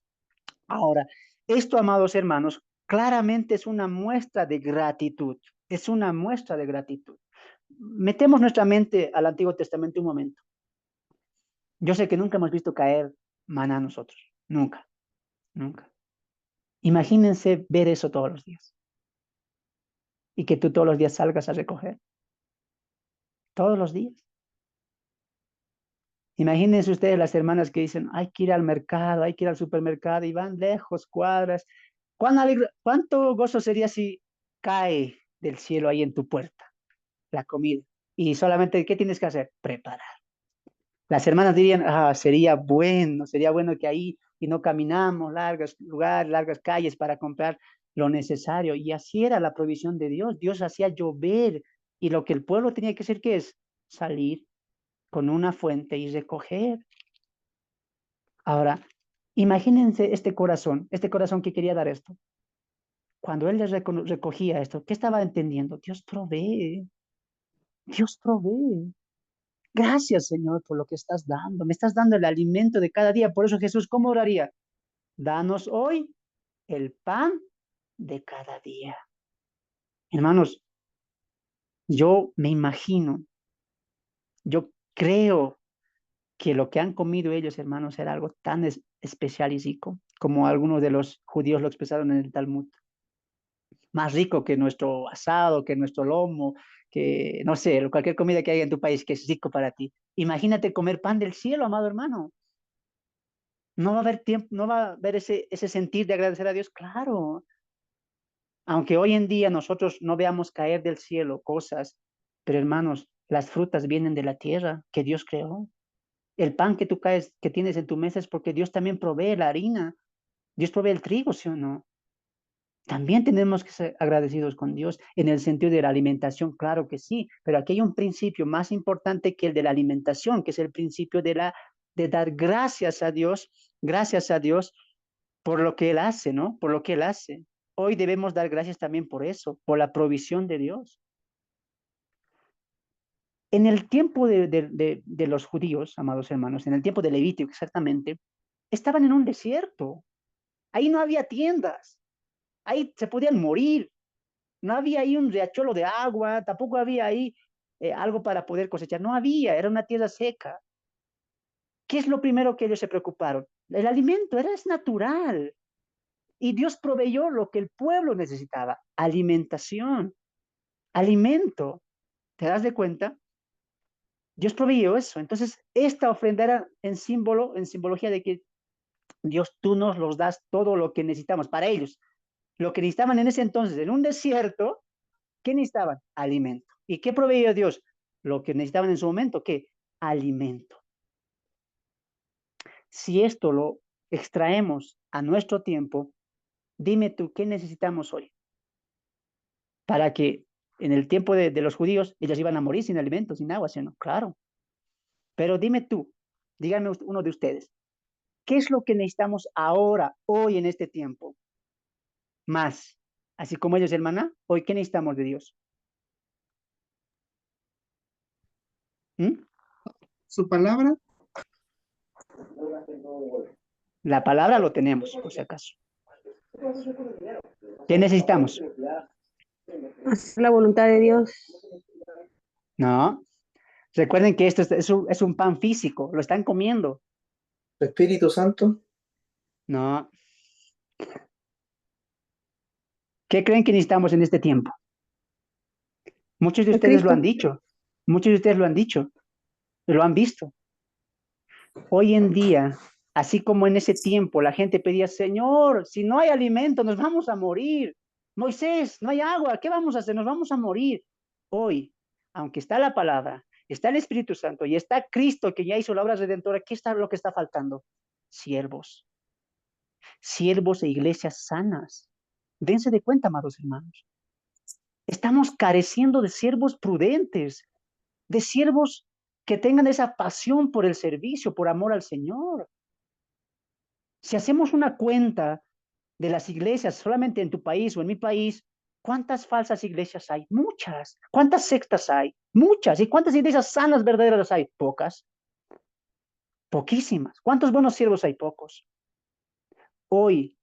Ahora, esto, amados hermanos, claramente es una muestra de gratitud. Es una muestra de gratitud. Metemos nuestra mente al Antiguo Testamento un momento. Yo sé que nunca hemos visto caer maná nosotros. Nunca, nunca. Imagínense ver eso todos los días. Y que tú todos los días salgas a recoger. Todos los días. Imagínense ustedes las hermanas que dicen, hay que ir al mercado, hay que ir al supermercado y van lejos, cuadras. ¿Cuánto gozo sería si cae del cielo ahí en tu puerta la comida? Y solamente, ¿qué tienes que hacer? Preparar. Las hermanas dirían, sería bueno que ahí y no caminamos largos lugares, largas calles para comprar lo necesario. Y así era la provisión de Dios. Dios hacía llover y lo que el pueblo tenía que hacer, ¿qué es? Salir con una fuente y recoger. Ahora, imagínense este corazón que quería dar esto. Cuando él les recogía esto, ¿qué estaba entendiendo? Dios provee, Dios provee. Gracias, Señor, por lo que estás dando. Me estás dando el alimento de cada día. Por eso Jesús, ¿cómo oraría? Danos hoy el pan de cada día. Hermanos, yo me imagino, yo creo que lo que han comido ellos, hermanos, era algo tan especial y rico como algunos de los judíos lo expresaron en el Talmud. Más rico que nuestro asado, que nuestro lomo, que no sé, cualquier comida que haya en tu país que es rico para ti. Imagínate comer pan del cielo, amado hermano. No va a haber tiempo, no va a haber ese sentir de agradecer a Dios, claro. Aunque hoy en día nosotros no veamos caer del cielo cosas, pero hermanos, las frutas vienen de la tierra que Dios creó. El pan que que tienes en tu mesa es porque Dios también provee la harina. Dios provee el trigo, ¿sí o no? También tenemos que ser agradecidos con Dios en el sentido de la alimentación, claro que sí, pero aquí hay un principio más importante que el de la alimentación, que es el principio de dar gracias a Dios por lo que Él hace, ¿no? Por lo que Él hace. Hoy debemos dar gracias también por eso, por la provisión de Dios. En el tiempo de los judíos, amados hermanos, en el tiempo de Levítico exactamente, estaban en un desierto. Ahí no había tiendas, ahí se podían morir. No había ahí un riachuelo de agua, tampoco había ahí algo para poder cosechar. No había, era una tierra seca. ¿Qué es lo primero que ellos se preocuparon? El alimento, es natural. Y Dios proveyó lo que el pueblo necesitaba, alimentación, alimento. ¿Te das de cuenta? Dios proveyó eso. Entonces, esta ofrenda era en simbología de que Dios, tú nos los das todo lo que necesitamos para ellos. Lo que necesitaban en ese entonces, en un desierto, ¿qué necesitaban? Alimento. ¿Y qué proveyó Dios? Lo que necesitaban en su momento, ¿qué? Alimento. Si esto lo extraemos a nuestro tiempo, dime tú, ¿qué necesitamos hoy? Para que en el tiempo de los judíos, ellos iban a morir sin alimento, sin agua, ¿sí o no? Claro. Pero dime tú, dígame uno de ustedes, ¿qué es lo que necesitamos ahora, hoy en este tiempo? Más. Así como ellos, hermana, hoy, ¿qué necesitamos de Dios? ¿Mm? Su palabra, La palabra lo tenemos, por si acaso. ¿Qué necesitamos? Hacer la voluntad de Dios. No. Recuerden que esto es un pan físico, lo están comiendo. Espíritu Santo, No. ¿Qué creen que necesitamos en este tiempo? Muchos de A ustedes lo Cristo. han dicho. Muchos de ustedes lo han dicho. Lo han visto. Hoy en día Así como en ese tiempo la gente pedía, Señor, si no hay alimento, nos vamos a morir. Moisés, no hay agua, ¿qué vamos a hacer? Nos vamos a morir. Hoy, aunque está la palabra, está el Espíritu Santo y está Cristo que ya hizo la obra redentora, ¿qué está lo que está faltando? Siervos. Siervos e iglesias sanas. Dense de cuenta, amados hermanos. Estamos careciendo de siervos prudentes, de siervos que tengan esa pasión por el servicio, por amor al Señor. Si hacemos una cuenta de las iglesias solamente en tu país o en mi país, ¿cuántas falsas iglesias hay? Muchas. ¿Cuántas sectas hay? Muchas. ¿Y cuántas iglesias sanas verdaderas hay? Pocas. Poquísimas. ¿Cuántos buenos siervos hay? Pocos. Hoy,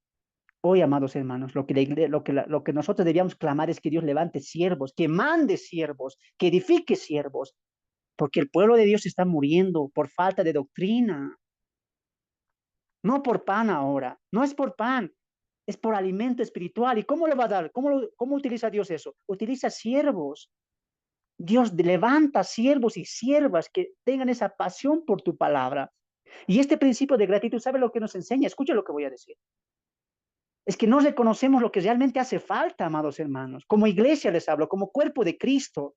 amados hermanos, lo que nosotros debíamos clamar es que Dios levante siervos, que mande siervos, que edifique siervos, porque el pueblo de Dios está muriendo por falta de doctrina. No por pan ahora, no es por pan, es por alimento espiritual. ¿Y cómo le va a dar? ¿Cómo utiliza Dios eso? Utiliza siervos. Dios levanta siervos y siervas que tengan esa pasión por tu palabra. Y este principio de gratitud, ¿sabe lo que nos enseña? Escucha lo que voy a decir. Es que no reconocemos lo que realmente hace falta, amados hermanos. Como iglesia les hablo, como cuerpo de Cristo.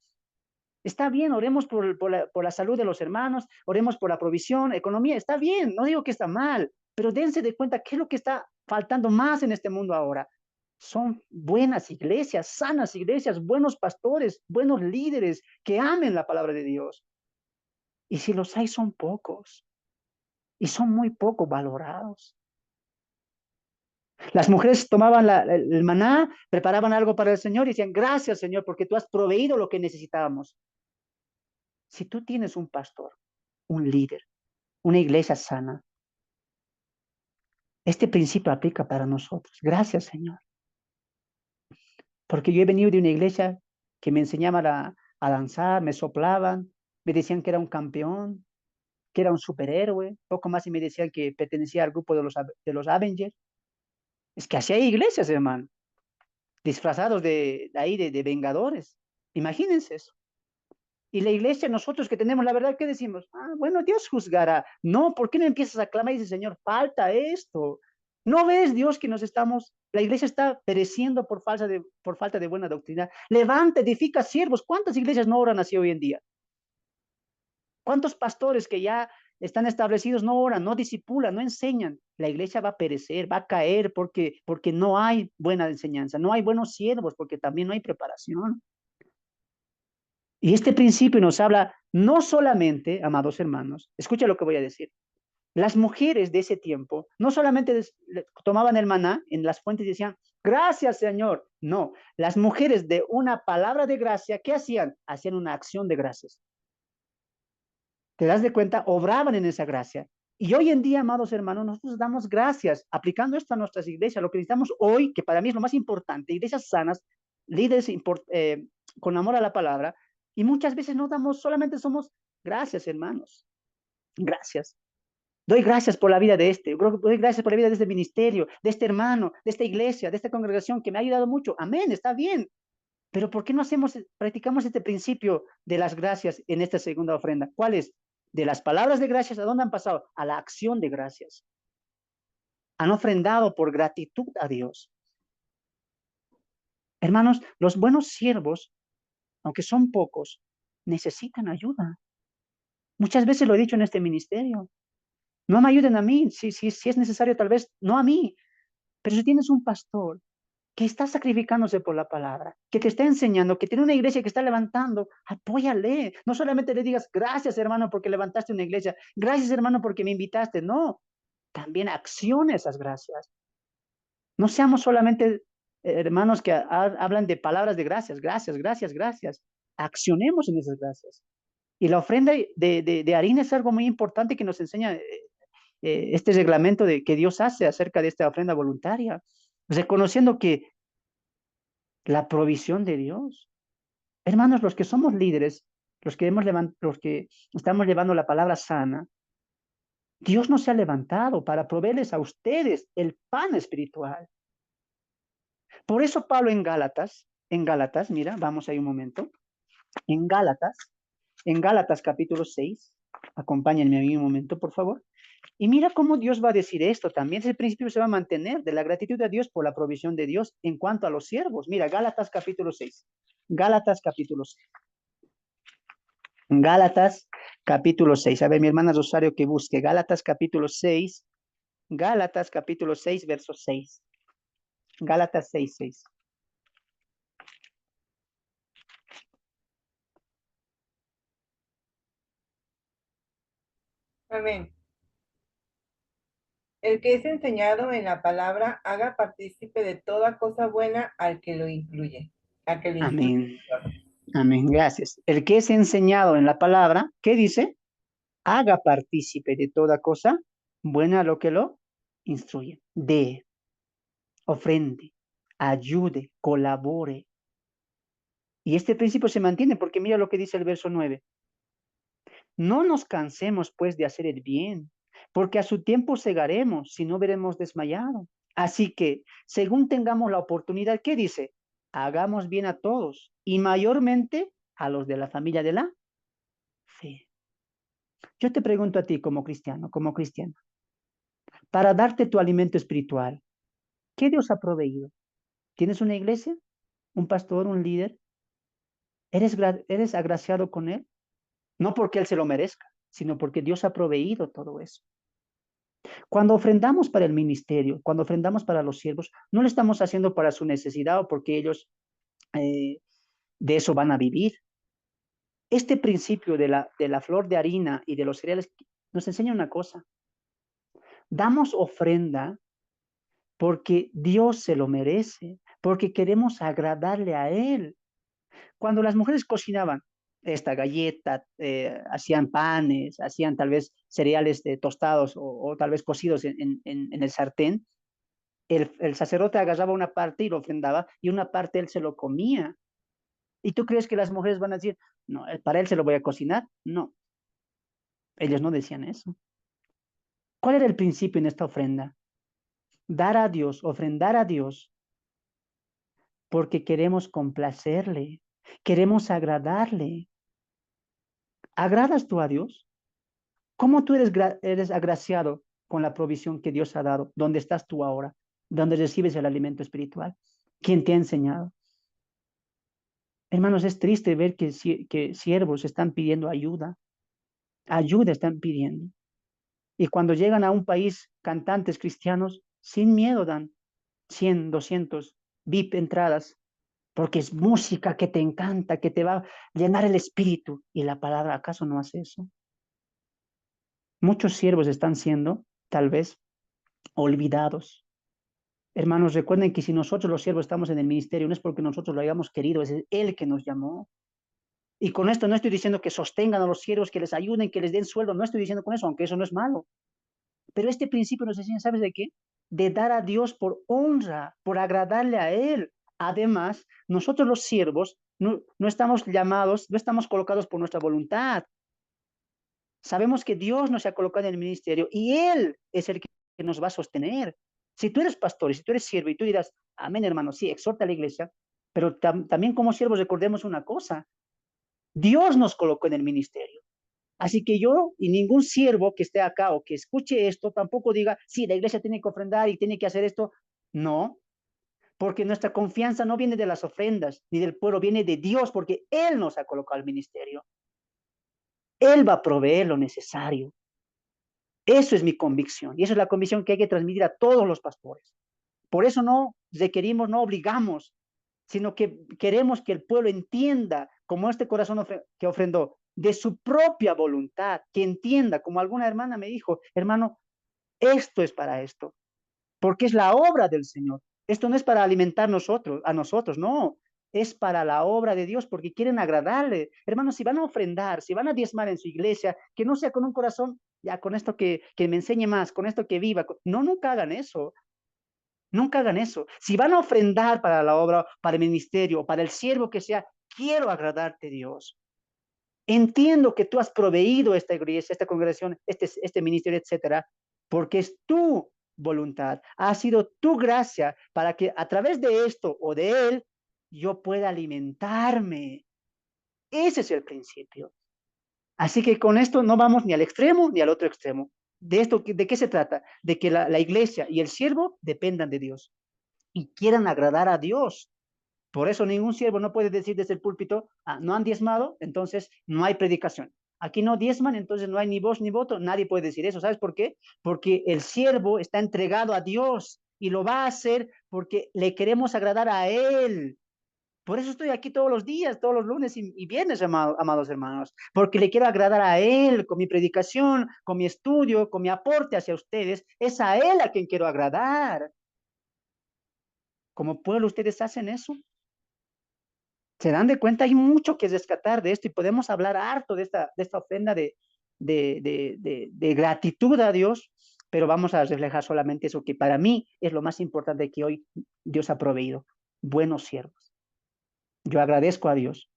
Está bien, oremos por la salud de los hermanos, oremos por la provisión, economía, está bien, no digo que está mal, pero dense de cuenta qué es lo que está faltando más en este mundo ahora. Son buenas iglesias, sanas iglesias, buenos pastores, buenos líderes que amen la palabra de Dios. Y si los hay, son pocos. Y son muy poco valorados. Las mujeres tomaban el maná, preparaban algo para el Señor y decían, gracias, Señor, porque tú has proveído lo que necesitábamos. Si tú tienes un pastor, un líder, una iglesia sana, este principio aplica para nosotros. Gracias, Señor. Porque yo he venido de una iglesia que me enseñaba a danzar, me soplaban, me decían que era un campeón, que era un superhéroe, poco más y me decían que pertenecía al grupo de los Avengers. Es que así hay iglesias, hermano, disfrazados de vengadores. Imagínense eso. Y la iglesia, nosotros que tenemos la verdad, ¿qué decimos? Ah, bueno, Dios juzgará. No, ¿por qué no empiezas a clamar y dices, Señor, falta esto? ¿No ves, Dios, que la iglesia está pereciendo por falta de buena doctrina? Levanta, edifica siervos. ¿Cuántas iglesias no oran así hoy en día? ¿Cuántos pastores que ya están establecidos no oran, no discipulan, no enseñan? La iglesia va a perecer, va a caer porque no hay buena enseñanza, no hay buenos siervos, porque también no hay preparación. Y este principio nos habla no solamente, amados hermanos, escucha lo que voy a decir. Las mujeres de ese tiempo no solamente tomaban el maná en las fuentes y decían, gracias, Señor. No, las mujeres de una palabra de gracia, ¿qué hacían? Hacían una acción de gracias. ¿Te das de cuenta? Obraban en esa gracia. Y hoy en día, amados hermanos, nosotros damos gracias aplicando esto a nuestras iglesias. Lo que necesitamos hoy, que para mí es lo más importante, iglesias sanas, líderes con amor a la palabra, y muchas veces no damos, solamente somos gracias, hermanos. Gracias. Doy gracias por la vida de doy gracias por la vida de este ministerio, de este hermano, de esta iglesia, de esta congregación que me ha ayudado mucho. Amén, está bien. Pero ¿por qué no practicamos este principio de las gracias en esta segunda ofrenda? ¿Cuál es? De las palabras de gracias, ¿a dónde han pasado? A la acción de gracias. Han ofrendado por gratitud a Dios. Hermanos, los buenos siervos, aunque son pocos, necesitan ayuda. Muchas veces lo he dicho en este ministerio. No me ayuden a mí, si es necesario tal vez, no a mí. Pero si tienes un pastor que está sacrificándose por la palabra, que te está enseñando, que tiene una iglesia que está levantando, apóyale. No solamente le digas, gracias hermano porque levantaste una iglesia, gracias hermano porque me invitaste. No, también acciona esas gracias. No seamos solamente hermanos que hablan de palabras de gracias, gracias, gracias, gracias. Accionemos en esas gracias. Y la ofrenda de harina es algo muy importante que nos enseña este reglamento que Dios hace acerca de esta ofrenda voluntaria, reconociendo que la provisión de Dios. Hermanos, los que somos líderes, los que estamos llevando la palabra sana, Dios nos ha levantado para proveerles a ustedes el pan espiritual. Por eso Pablo en Gálatas, mira, vamos ahí un momento, en Gálatas capítulo 6, acompáñenme a mí un momento, por favor. Y mira cómo Dios va a decir esto también. Ese principio se va a mantener de la gratitud a Dios por la provisión de Dios en cuanto a los siervos. Mira, Gálatas capítulo 6. Gálatas capítulo 6. Gálatas capítulo 6. A ver, mi hermana Rosario que busque. Gálatas capítulo 6. Gálatas capítulo 6, verso 6. Gálatas 6, 6. Amén. El que es enseñado en la palabra haga partícipe de toda cosa buena al que lo incluye, al que lo instruye. Amén. Amén. Gracias. El que es enseñado en la palabra, ¿qué dice? Haga partícipe de toda cosa buena a lo que lo instruye. De, ofrende, ayude, colabore. Y este principio se mantiene porque mira lo que dice el verso 9. No nos cansemos pues de hacer el bien, porque a su tiempo segaremos si no veremos desmayado. Así que, según tengamos la oportunidad, ¿qué dice? Hagamos bien a todos y mayormente a los de la familia de la fe. Yo te pregunto a ti como cristiano, para darte tu alimento espiritual, ¿qué Dios ha proveído? ¿Tienes una iglesia? ¿Un pastor? ¿Un líder? ¿Eres agraciado con él? No porque él se lo merezca, sino porque Dios ha proveído todo eso. Cuando ofrendamos para el ministerio, cuando ofrendamos para los siervos, no lo estamos haciendo para su necesidad o porque ellos eh, de eso van a vivir. Este principio de la flor de harina y de los cereales nos enseña una cosa. Damos ofrenda porque Dios se lo merece, porque queremos agradarle a Él. Cuando las mujeres cocinaban esta galleta, hacían panes, hacían tal vez cereales tostados o tal vez cocidos en el sartén, el sacerdote agarraba una parte y lo ofrendaba y una parte él se lo comía. ¿Y tú crees que las mujeres van a decir, no, para él se lo voy a cocinar? No, ellos no decían eso. ¿Cuál era el principio en esta ofrenda? Dar a Dios, ofrendar a Dios, porque queremos complacerle, queremos agradarle. ¿Agradas tú a Dios? ¿Cómo tú eres agraciado con la provisión que Dios ha dado? ¿Dónde estás tú ahora? ¿Dónde recibes el alimento espiritual? ¿Quién te ha enseñado? Hermanos, es triste ver que siervos están pidiendo ayuda están pidiendo. Y cuando llegan a un país, cantantes cristianos, sin miedo dan 100, 200 VIP entradas, porque es música que te encanta, que te va a llenar el espíritu. Y la palabra, ¿acaso no hace eso? Muchos siervos están siendo, tal vez, olvidados. Hermanos, recuerden que si nosotros los siervos estamos en el ministerio, no es porque nosotros lo hayamos querido, es Él que nos llamó. Y con esto no estoy diciendo que sostengan a los siervos, que les ayuden, que les den sueldo, no estoy diciendo con eso, aunque eso no es malo. Pero este principio nos enseña, ¿sabes de qué? De dar a Dios por honra, por agradarle a Él. Además, nosotros los siervos no estamos llamados, no estamos colocados por nuestra voluntad. Sabemos que Dios nos ha colocado en el ministerio y Él es el que nos va a sostener. Si tú eres pastor y si tú eres siervo y tú dirás, amén, hermano, sí, exhorta a la iglesia, pero también como siervos recordemos una cosa, Dios nos colocó en el ministerio. Así que yo y ningún siervo que esté acá o que escuche esto tampoco diga, sí, la iglesia tiene que ofrendar y tiene que hacer esto. No, porque nuestra confianza no viene de las ofrendas ni del pueblo, viene de Dios, porque Él nos ha colocado al ministerio. Él va a proveer lo necesario. Eso es mi convicción y eso es la convicción que hay que transmitir a todos los pastores. Por eso no requerimos, no obligamos, sino que queremos que el pueblo entienda, como este corazón que ofrendó, de su propia voluntad, que entienda, como alguna hermana me dijo, hermano, esto es para esto, porque es la obra del Señor. Esto no es para alimentar a nosotros, no, es para la obra de Dios, porque quieren agradarle. Hermanos, si van a ofrendar, si van a diezmar en su iglesia, que no sea con un corazón, ya con esto que me enseñe más, con esto que viva. No, nunca hagan eso. Nunca hagan eso. Si van a ofrendar para la obra, para el ministerio, para el siervo que sea, quiero agradarte, Dios. Entiendo que tú has proveído esta iglesia, esta congregación, este ministerio, etcétera, porque es tu voluntad. Ha sido tu gracia para que a través de esto o de él yo pueda alimentarme. Ese es el principio. Así que con esto no vamos ni al extremo ni al otro extremo. ¿De esto, de qué se trata? De que la iglesia y el siervo dependan de Dios y quieran agradar a Dios. Por eso ningún siervo no puede decir desde el púlpito, ah, no han diezmado, entonces no hay predicación. Aquí no diezman, entonces no hay ni voz ni voto. Nadie puede decir eso. ¿Sabes por qué? Porque el siervo está entregado a Dios y lo va a hacer porque le queremos agradar a Él. Por eso estoy aquí todos los días, todos los lunes y viernes, amados hermanos, porque le quiero agradar a Él con mi predicación, con mi estudio, con mi aporte hacia ustedes. Es a Él a quien quiero agradar. Como pueblo, ¿ustedes hacen eso? ¿Se dan de cuenta? Hay mucho que rescatar de esto y podemos hablar harto de esta ofrenda de gratitud a Dios, pero vamos a reflejar solamente eso que para mí es lo más importante que hoy Dios ha proveído. Buenos siervos. Yo agradezco a Dios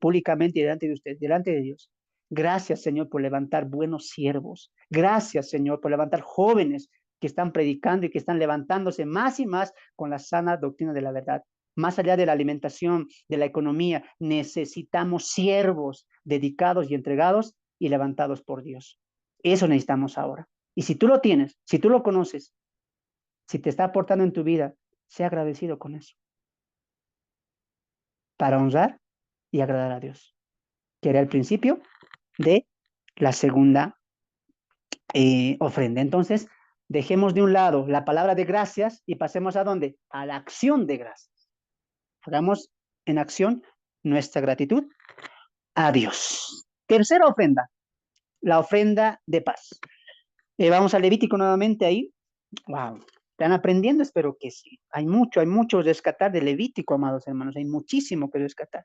públicamente delante de usted, delante de Dios. Gracias, Señor, por levantar buenos siervos. Gracias, Señor, por levantar jóvenes que están predicando y que están levantándose más y más con la sana doctrina de la verdad. Más allá de la alimentación, de la economía, necesitamos siervos dedicados y entregados y levantados por Dios. Eso necesitamos ahora. Y si tú lo tienes, si tú lo conoces, si te está aportando en tu vida, sea agradecido con eso. Para honrar y agradar a Dios, que era el principio de la segunda ofrenda. Entonces, dejemos de un lado la palabra de gracias y pasemos ¿a dónde? A la acción de gracias. Hagamos en acción nuestra gratitud a Dios. Tercera ofrenda, la ofrenda de paz. Vamos al Levítico nuevamente ahí. Wow, ¿están aprendiendo? Espero que sí. Hay mucho que rescatar de Levítico, amados hermanos. Hay muchísimo que rescatar.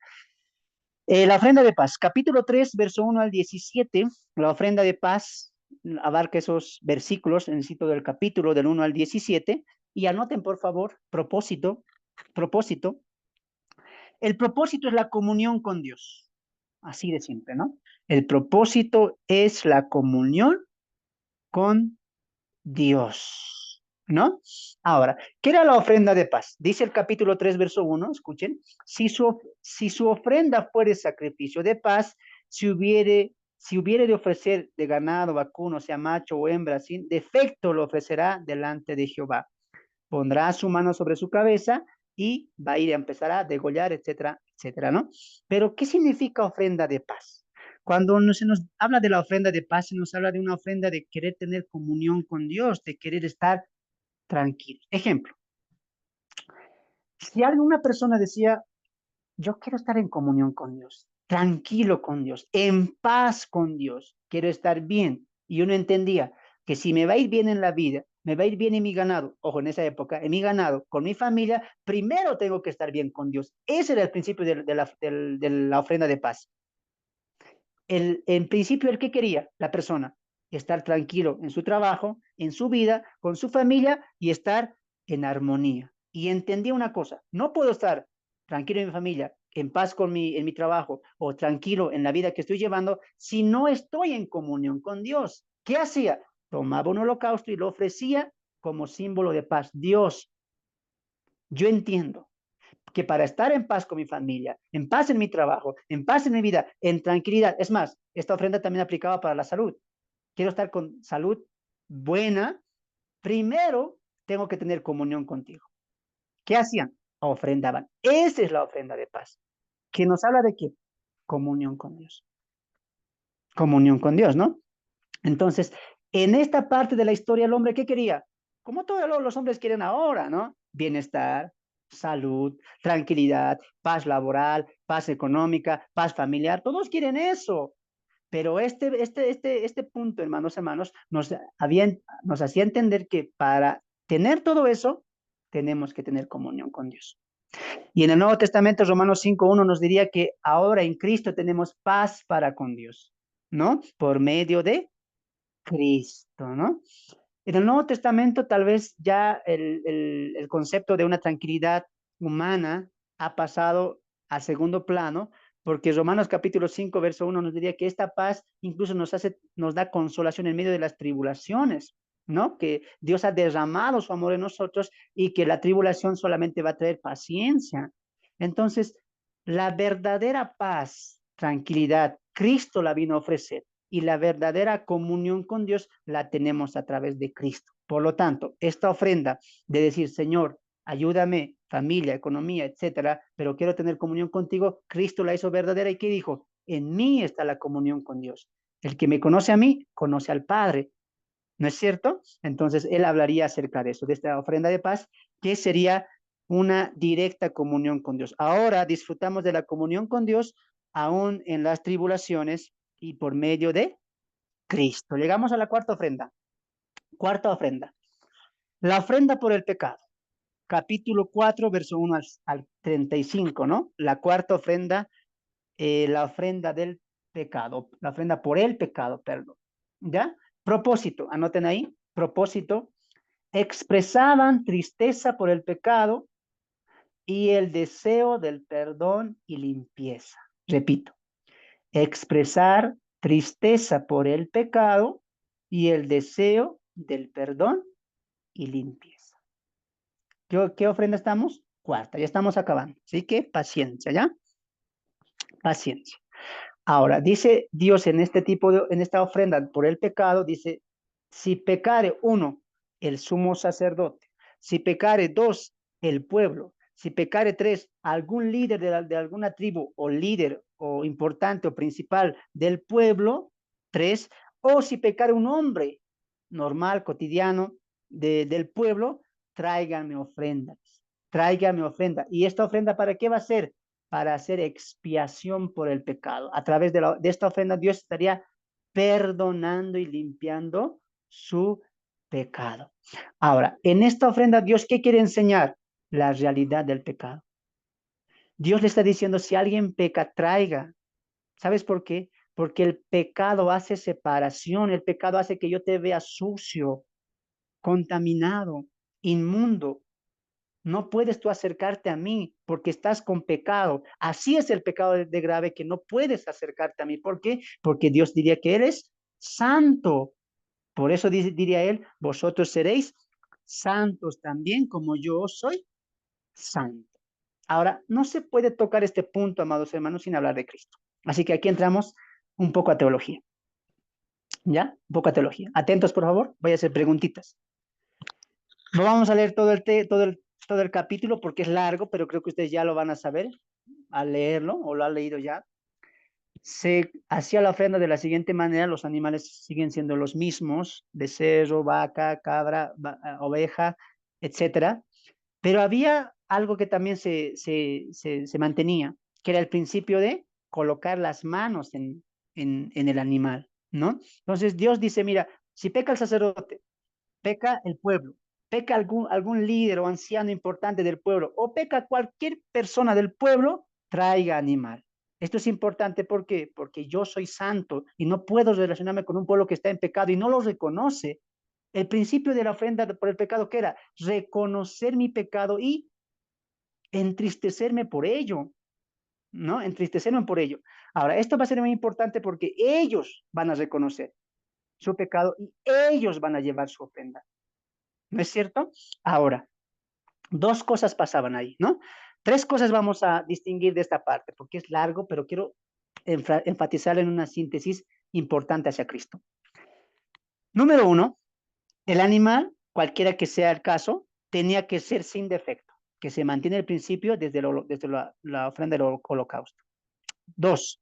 La ofrenda de paz, capítulo 3, verso 1 al 17, la ofrenda de paz abarca esos versículos en el sitio del capítulo del 1 al 17, y anoten por favor, propósito. El propósito es la comunión con Dios, así de simple, ¿no? El propósito es la comunión con Dios, ¿no? Ahora, ¿qué era la ofrenda de paz? Dice el capítulo 3, verso 1, escuchen, si su ofrenda fuere sacrificio de paz, si hubiere de ofrecer de ganado, vacuno, sea macho o hembra, sin defecto lo ofrecerá delante de Jehová. Pondrá su mano sobre su cabeza y va a ir a empezar a degollar, etcétera, etcétera, ¿no? Pero, ¿qué significa ofrenda de paz? Cuando se nos habla de la ofrenda de paz, se nos habla de una ofrenda de querer tener comunión con Dios, de querer estar tranquilo. Ejemplo, si alguna persona decía, yo quiero estar en comunión con Dios, tranquilo con Dios, en paz con Dios, quiero estar bien, y uno entendía que si me va a ir bien en la vida, me va a ir bien en mi ganado, ojo, en esa época, en mi ganado, con mi familia, primero tengo que estar bien con Dios. Ese era el principio de la ofrenda de paz. En principio, ¿el qué quería la persona? Estar tranquilo en su trabajo, en su vida, con su familia y estar en armonía. Y entendía una cosa, no puedo estar tranquilo en mi familia, en paz en mi trabajo o tranquilo en la vida que estoy llevando si no estoy en comunión con Dios. ¿Qué hacía? Tomaba un holocausto y lo ofrecía como símbolo de paz. Dios, yo entiendo que para estar en paz con mi familia, en paz en mi trabajo, en paz en mi vida, en tranquilidad, es más, esta ofrenda también aplicaba para la salud. Quiero estar con salud buena, primero tengo que tener comunión contigo. ¿Qué hacían? Ofrendaban. Esa es la ofrenda de paz, que nos habla de qué? Comunión con Dios. Comunión con Dios, ¿no? Entonces, en esta parte de la historia, el hombre, ¿qué quería? Como todos los hombres quieren ahora, ¿no? Bienestar, salud, tranquilidad, paz laboral, paz económica, paz familiar, todos quieren eso. Pero este punto, hermanos, nos hacía entender que para tener todo eso, tenemos que tener comunión con Dios. Y en el Nuevo Testamento, Romanos 5:1 nos diría que ahora en Cristo tenemos paz para con Dios, ¿no? Por medio de Cristo, ¿no? En el Nuevo Testamento tal vez ya el concepto de una tranquilidad humana ha pasado a segundo plano, porque Romanos capítulo 5, verso 1 nos diría que esta paz incluso nos da consolación en medio de las tribulaciones, ¿no? Que Dios ha derramado su amor en nosotros y que la tribulación solamente va a traer paciencia. Entonces, la verdadera paz, tranquilidad, Cristo la vino a ofrecer. y la verdadera comunión con Dios la tenemos a través de Cristo. Por lo tanto, esta ofrenda de decir, Señor, ayúdame, familia, economía, etcétera, pero quiero tener comunión contigo, Cristo la hizo verdadera y ¿qué dijo? En mí está la comunión con Dios. El que me conoce a mí, conoce al Padre. ¿No es cierto? Entonces, él hablaría acerca de eso, de esta ofrenda de paz, que sería una directa comunión con Dios. Ahora disfrutamos de la comunión con Dios aún en las tribulaciones y por medio de Cristo. Llegamos a la cuarta ofrenda. Cuarta ofrenda. La ofrenda por el pecado. Capítulo 4, verso 1 al 35, ¿no? La cuarta ofrenda, la ofrenda del pecado, la ofrenda por el pecado, perdón. ¿Ya? Propósito, anoten ahí, propósito. Expresaban tristeza por el pecado y el deseo del perdón y limpieza. Repito, expresar tristeza por el pecado y el deseo del perdón y limpieza. ¿Qué ofrenda estamos? Cuarta, ya estamos acabando. Así que paciencia, ¿ya? Paciencia. Ahora, dice Dios en en esta ofrenda por el pecado, dice, si pecare uno, el sumo sacerdote, si pecare dos, el pueblo, si pecare tres, algún líder de alguna tribu o líder o importante o principal del pueblo, tres, o si pecare un hombre normal, cotidiano del pueblo, tráiganme ofrendas, tráiganme ofrenda. ¿Y esta ofrenda para qué va a ser? Para hacer expiación por el pecado. A través de esta ofrenda, Dios estaría perdonando y limpiando su pecado. Ahora, en esta ofrenda, Dios, ¿qué quiere enseñar? La realidad del pecado. Dios le está diciendo, si alguien peca, traiga. ¿Sabes por qué? Porque el pecado hace separación, el pecado hace que yo te vea sucio, contaminado, inmundo. No puedes tú acercarte a mí porque estás con pecado. Así es el pecado de grave que no puedes acercarte a mí. ¿Por qué? Porque Dios diría que eres santo. Por eso diría él, vosotros seréis santos también como yo soy santo. Ahora, no se puede tocar este punto, amados hermanos, sin hablar de Cristo. Así que aquí entramos un poco a teología. ¿Ya? Un poco a teología. Atentos, por favor. Voy a hacer preguntitas. No vamos a leer todo el capítulo porque es largo, pero creo que ustedes ya lo van a saber al leerlo o lo han leído ya. Se hacía la ofrenda de la siguiente manera, los animales siguen siendo los mismos, becerro, vaca, cabra, oveja, etcétera, pero había algo que también se mantenía, que era el principio de colocar las manos en el animal, ¿no? Entonces Dios dice, mira, si peca el sacerdote, peca el pueblo, peca algún líder o anciano importante del pueblo, o peca cualquier persona del pueblo, traiga animal. Esto es importante, ¿por qué? Porque yo soy santo y no puedo relacionarme con un pueblo que está en pecado y no lo reconoce. El principio de la ofrenda por el pecado, ¿qué era? Reconocer mi pecado y entristecerme por ello, ¿no? Entristecerme por ello. Ahora, esto va a ser muy importante porque ellos van a reconocer su pecado y ellos van a llevar su ofrenda. ¿No es cierto? Ahora, dos cosas pasaban ahí, ¿no? Tres cosas vamos a distinguir de esta parte, porque es largo, pero quiero enfatizar en una síntesis importante hacia Cristo. Número uno, el animal, cualquiera que sea el caso, tenía que ser sin defecto, que se mantiene el principio desde la ofrenda del holocausto. Dos,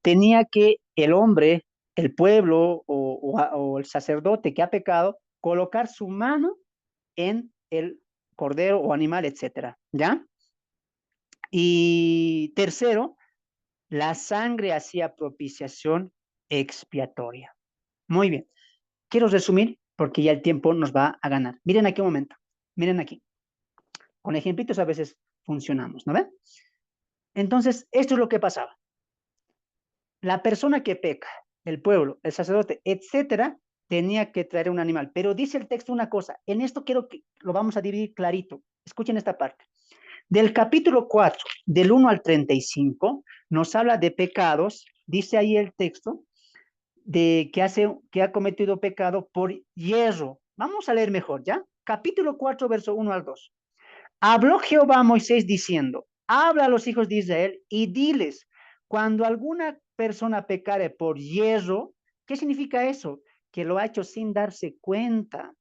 tenía que el hombre, el pueblo o el sacerdote que ha pecado, colocar su mano en el cordero o animal, etcétera, ¿ya? Y tercero, la sangre hacía propiciación expiatoria. Muy bien. Quiero resumir porque ya el tiempo nos va a ganar. Miren aquí un momento. Miren aquí. Con ejemplitos a veces funcionamos, ¿no ven? Entonces, esto es lo que pasaba. La persona que peca, el pueblo, el sacerdote, etcétera, tenía que traer un animal. Pero dice el texto una cosa. En esto quiero que lo vamos a dividir clarito. Escuchen esta parte. Del capítulo 4, del 1 al 35, nos habla de pecados. Dice ahí el texto de que ha cometido pecado por hierro. Vamos a leer mejor, ¿ya? Capítulo 4, verso 1 al 2. Habló Jehová a Moisés diciendo, habla a los hijos de Israel y diles, Cuando alguna persona pecare por hierro, ¿qué significa eso? Que lo ha hecho sin darse cuenta,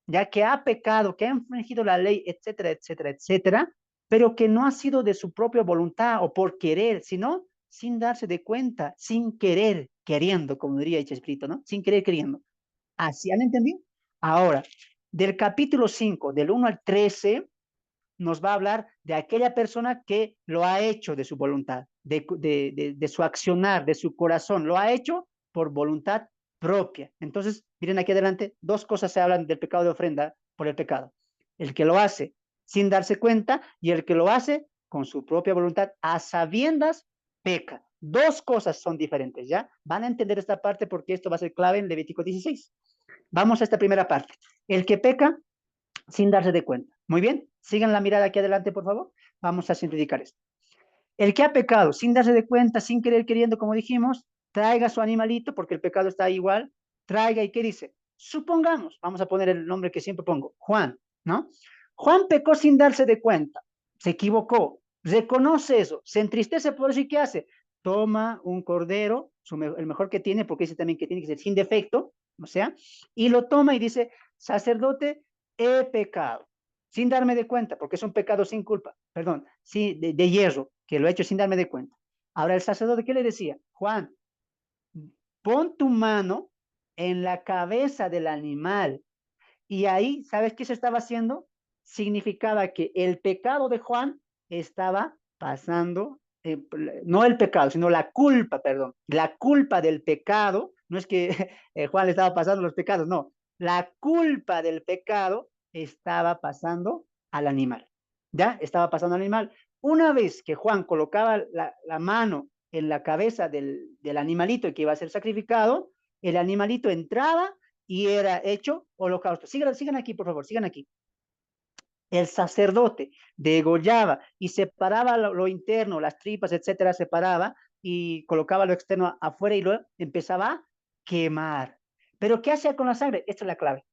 ya que ha pecado, que ha infringido la ley, etcétera, etcétera, etcétera, pero que no ha sido de su propia voluntad o por querer, sino sin darse de cuenta, sin querer, queriendo, como diría el escrito, ¿no? Sin querer, queriendo. ¿Así han entendido? Ahora, del capítulo 5, del 1 al 13, nos va a hablar de aquella persona que lo ha hecho de su voluntad, de su accionar, de su corazón, lo ha hecho por voluntad propia. Entonces, miren aquí adelante, dos cosas se hablan del pecado de ofrenda por el pecado. El que lo hace sin darse cuenta y el que lo hace con su propia voluntad, a sabiendas, peca. Dos cosas son diferentes, ¿ya? Van a entender esta parte porque esto va a ser clave en Levítico 16. Vamos a esta primera parte. El que peca sin darse de cuenta. Muy bien, sigan la mirada aquí adelante, por favor. Vamos a simplificar esto. El que ha pecado sin darse de cuenta, sin querer queriendo, como dijimos, traiga su animalito, porque el pecado está igual, traiga y ¿qué dice? Supongamos, vamos a poner el nombre que siempre pongo, Juan, ¿no? Juan pecó sin darse de cuenta, se equivocó, reconoce eso, se entristece por eso y ¿qué hace? Toma un cordero, el mejor que tiene, porque dice también que tiene que ser sin defecto, o sea, y lo toma y dice, sacerdote, he pecado, sin darme de cuenta, porque es un pecado sin culpa, perdón, sí, de hierro, que lo he hecho sin darme de cuenta. Ahora el sacerdote, ¿qué le decía? Juan, pon tu mano en la cabeza del animal. Y ahí, ¿sabes qué se estaba haciendo? Significaba que el pecado de Juan estaba pasando, no el pecado, sino la culpa, perdón, la culpa del pecado, no es que Juan le estaba pasando los pecados, no, la culpa del pecado estaba pasando al animal, ¿ya? Estaba pasando al animal. Una vez que Juan colocaba la mano en la cabeza del animalito que iba a ser sacrificado, el animalito entraba y era hecho holocausto. Sigan aquí, por favor, sigan aquí. El sacerdote degollaba y separaba lo interno, las tripas, etcétera, separaba y colocaba lo externo afuera y lo empezaba a quemar. Pero ¿qué hacía con la sangre? Esta es la clave.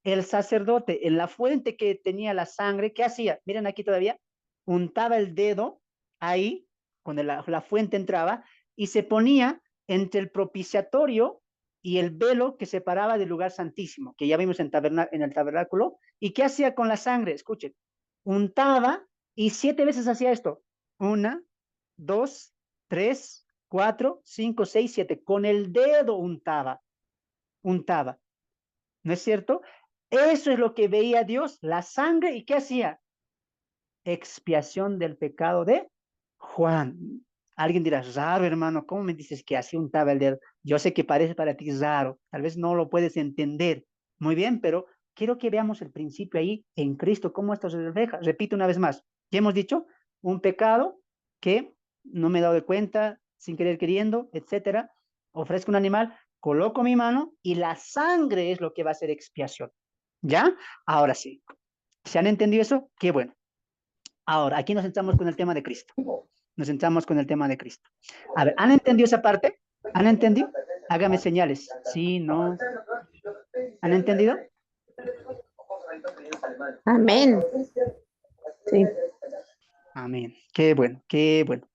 El sacerdote en la fuente que tenía la sangre, ¿qué hacía? Miren aquí todavía, untaba el dedo ahí, cuando la fuente entraba, y se ponía entre el propiciatorio y el velo que separaba del lugar santísimo, que ya vimos en el tabernáculo. ¿Y qué hacía con la sangre? Escuchen, untaba y 7 veces hacía esto. 1, 2, 3, 4, 5, 6, 7. Con el dedo untaba. ¿No es cierto? Eso es lo que veía Dios, la sangre, ¿y qué hacía? Expiación del pecado de Juan. Alguien dirá, raro, hermano, ¿cómo me dices que así untaba el dedo? Yo sé que parece para ti raro, tal vez no lo puedes entender. Muy bien, pero quiero que veamos el principio ahí en Cristo, cómo esto se refleja. Repito una vez más, ya hemos dicho, un pecado que no me he dado de cuenta, sin querer queriendo, etcétera. Ofrezco un animal, coloco mi mano y la sangre es lo que va a hacer expiación. ¿Ya? Ahora sí. ¿Se han entendido eso? Qué bueno. Ahora, aquí nos centramos con el tema de Cristo. Nos centramos con el tema de Cristo. A ver, ¿han entendido esa parte? ¿Han entendido? Hágame señales. Sí, no. ¿Han entendido? Amén. Sí. Amén. Qué bueno, qué bueno.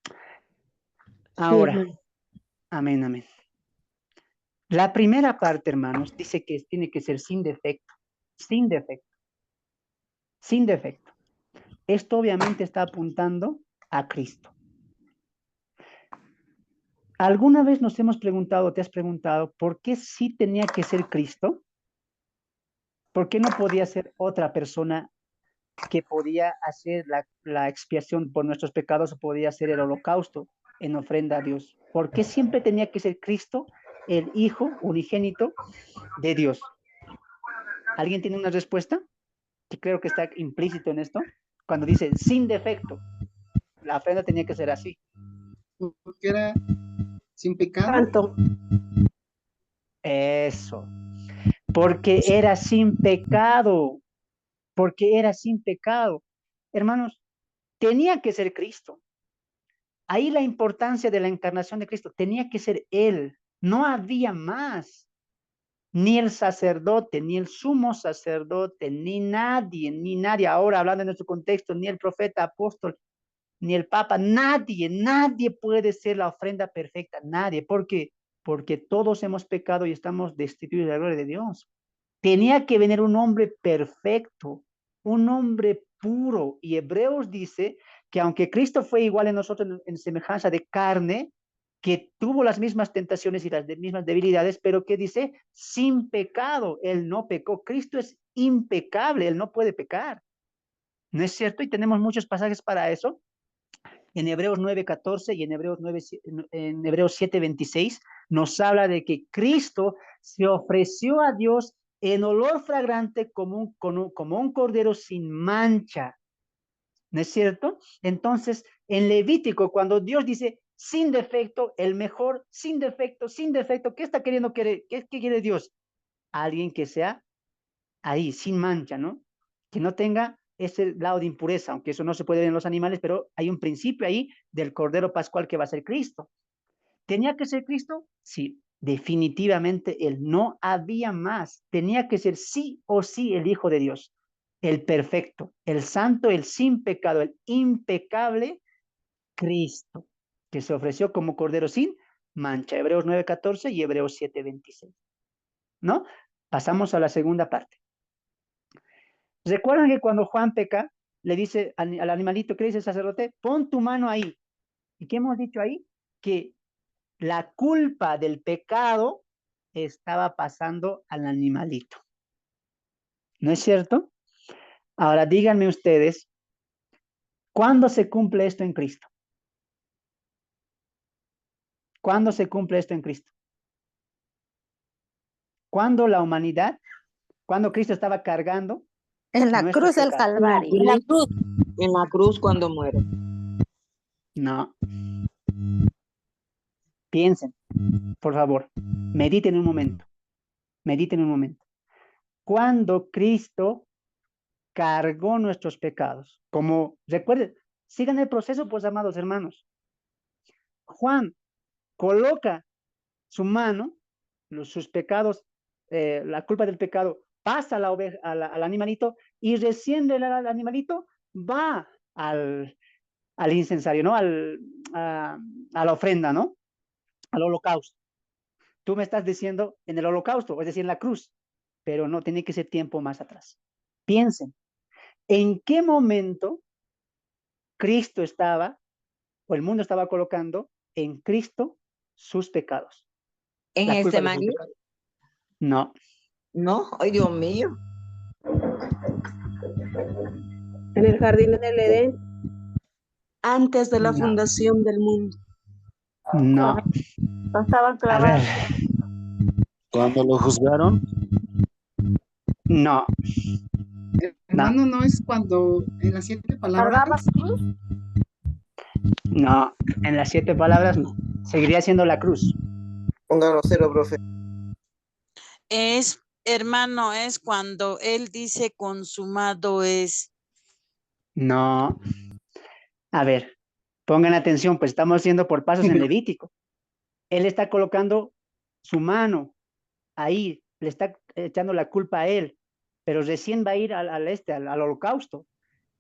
Sí, Ahora, hermano. amén, amén. La primera parte, hermanos, dice que tiene que ser sin defecto. Sin defecto. Sin defecto. Esto obviamente está apuntando a Cristo. ¿Alguna vez nos hemos preguntado, te has preguntado, por qué sí tenía que ser Cristo? ¿Por qué no podía ser otra persona que podía hacer la expiación por nuestros pecados o podía hacer el holocausto en ofrenda a Dios? ¿Por qué siempre tenía que ser Cristo, el Hijo unigénito de Dios? ¿Alguien tiene una respuesta? Que creo que está implícito en esto. Cuando dice sin defecto, la ofrenda tenía que ser así. Porque era sin pecado. Santo. Eso. Porque era sin pecado. Porque era sin pecado. Hermanos, tenía que ser Cristo. Ahí la importancia de la encarnación de Cristo. Tenía que ser Él. No había más. Ni el sacerdote, ni el sumo sacerdote, ni nadie, ahora hablando en nuestro contexto, ni el profeta, apóstol. ni el Papa, nadie puede ser la ofrenda perfecta, nadie, porque todos hemos pecado y estamos destituidos de la gloria de Dios. Tenía que venir un hombre perfecto, un hombre puro. Y Hebreos dice que aunque Cristo fue igual en nosotros en semejanza de carne, que tuvo las mismas tentaciones y las mismas debilidades, pero que dice, sin pecado, él no pecó. Cristo es impecable, él no puede pecar. ¿No es cierto? Y tenemos muchos pasajes para eso. En Hebreos 9:14 y en Hebreos 7:26 nos habla de que Cristo se ofreció a Dios en olor fragrante como un cordero sin mancha. ¿No es cierto? Entonces, en Levítico, cuando Dios dice sin defecto, el mejor, sin defecto, ¿qué está queriendo? ¿Qué quiere Dios? Alguien que sea ahí, sin mancha, ¿no? Que no tenga ese lado de impureza, aunque eso no se puede ver en los animales, pero hay un principio ahí del Cordero Pascual que va a ser Cristo. ¿Tenía que ser Cristo? Sí, definitivamente él. No había más. Tenía que ser sí o sí el Hijo de Dios, el perfecto, el santo, el sin pecado, el impecable Cristo, que se ofreció como Cordero sin mancha. Hebreos 9:14 y Hebreos 7:26. ¿No? Pasamos a la segunda parte. ¿Recuerdan que cuando Juan peca, le dice al animalito, ¿qué dice el sacerdote? Pon tu mano ahí. ¿Y qué hemos dicho ahí? Que la culpa del pecado estaba pasando al animalito. ¿No es cierto? Ahora díganme ustedes, ¿cuándo se cumple esto en Cristo? ¿Cuándo se cumple esto en Cristo? ¿Cuándo la humanidad, cuando Cristo estaba cargando En la nuestros cruz del pecados? Calvario. En la cruz cuando muere. No. Piensen, por favor, mediten un momento. Mediten un momento. Cuando Cristo cargó nuestros pecados, como recuerden, sigan el proceso, pues, amados hermanos. Juan coloca su mano, sus pecados, la culpa del pecado pasa a la oveja, al animalito, y recién el animalito va al incensario, ¿no? A la ofrenda, ¿no? Al holocausto. Tú me estás diciendo en el holocausto, es decir, en la cruz, pero no, tiene que ser tiempo más atrás. Piensen, ¿en qué momento Cristo estaba, o el mundo estaba colocando en Cristo sus pecados? En La culpa de sus Getsemaní, pecados. No, no, ay Dios mío. En el jardín del Edén, Antes de la no, fundación del mundo. no. No estaban A ver, clavados. Cuando lo juzgaron, no, Hermano, no es cuando en las 7 palabras. ¿Cargaba su cruz? no. En las 7 palabras no. Seguiría siendo la cruz. Pónganlo cero, profe. Es, hermano, es cuando él dice consumado es. No. A ver, pongan atención, pues estamos haciendo por pasos en Levítico. Él está colocando su mano ahí, le está echando la culpa a él, pero recién va a ir al holocausto.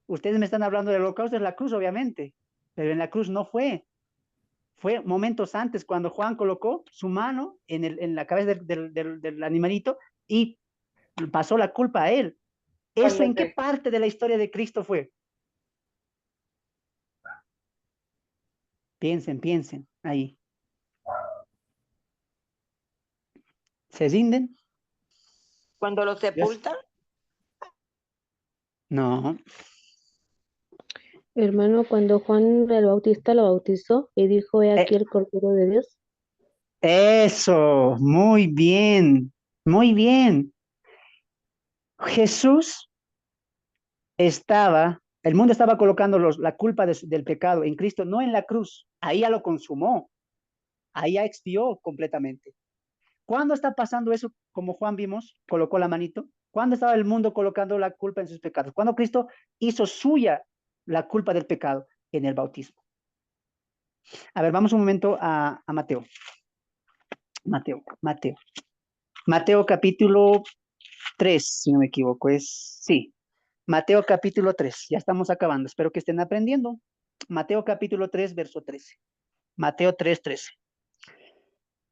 Ustedes me están hablando del holocausto, es la cruz, obviamente, pero en la cruz no fue. Fue momentos antes cuando Juan colocó su mano en la cabeza del animalito y pasó la culpa a él. ¿Eso en qué parte de la historia de Cristo fue? Piensen, ahí. ¿Se rinden? Cuando lo sepultan. No. hermano, cuando Juan el Bautista lo bautizó y dijo, he aquí el Cordero de Dios. Eso, muy bien, muy bien. Jesús el mundo estaba colocando la culpa del pecado en Cristo, no en la cruz. Ahí ya lo consumó, ahí ya expió completamente. ¿Cuándo está pasando eso? Como Juan vimos, colocó la manito. ¿Cuándo estaba el mundo colocando la culpa en sus pecados? ¿Cuándo Cristo hizo suya la culpa del pecado? En el bautismo. A ver, vamos un momento a Mateo. Mateo capítulo 3, si no me equivoco, sí. Mateo capítulo 3, ya estamos acabando, espero que estén aprendiendo. Mateo capítulo 3, verso 13. Mateo 3, 13.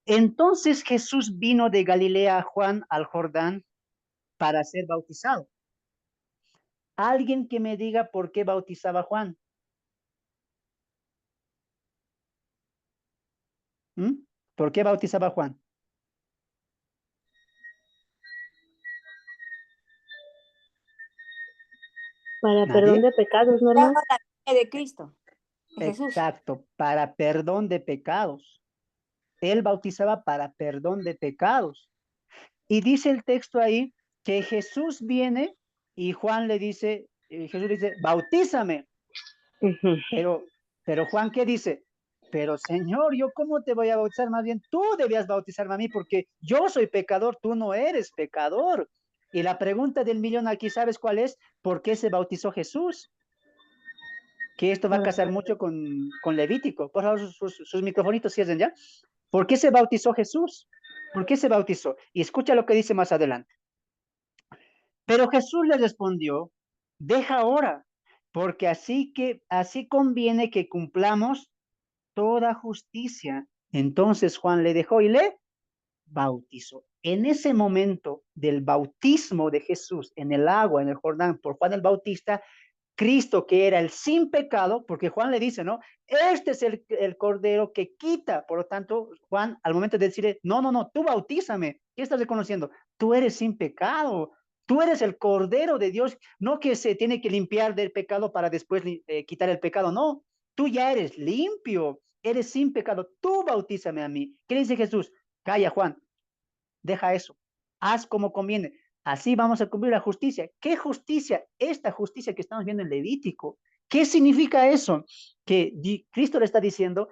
Entonces Jesús vino de Galilea a Juan al Jordán para ser bautizado. Alguien que me diga por qué bautizaba a Juan. ¿Por qué bautizaba a Juan? Para perdón ¿Nadie? de pecados, ¿no, hermano? De Cristo, de Jesús. Exacto, para perdón de pecados. Él bautizaba para perdón de pecados. Y dice el texto ahí que Jesús viene y Juan le dice, Jesús dice, bautízame. Pero Juan, ¿qué dice? Pero Señor, ¿yo cómo te voy a bautizar? Más bien tú debías bautizarme a mí porque yo soy pecador, tú no eres pecador. Y la pregunta del millón aquí, ¿sabes cuál es? ¿Por qué se bautizó Jesús? Que esto va a casar mucho con Levítico. Por favor, sus microfonitos cierren ya. ¿Por qué se bautizó Jesús? ¿Por qué se bautizó? Y escucha lo que dice más adelante. Pero Jesús le respondió, deja ahora, porque así conviene que cumplamos toda justicia. Entonces Juan le dejó y le bautizó. En ese momento del bautismo de Jesús en el agua, en el Jordán, por Juan el Bautista, Cristo, que era el sin pecado, porque Juan le dice, ¿no? Este es el cordero que quita. Por lo tanto, Juan, al momento de decirle, no, tú bautízame, ¿qué estás reconociendo? Tú eres sin pecado. Tú eres el cordero de Dios, no que se tiene que limpiar del pecado para después quitar el pecado, no. Tú ya eres limpio, eres sin pecado. Tú bautízame a mí. ¿Qué dice Jesús? Calla, Juan, deja eso. Haz como conviene. Así vamos a cumplir la justicia. ¿Qué justicia? Esta justicia que estamos viendo en Levítico. ¿Qué significa eso? Que Cristo le está diciendo,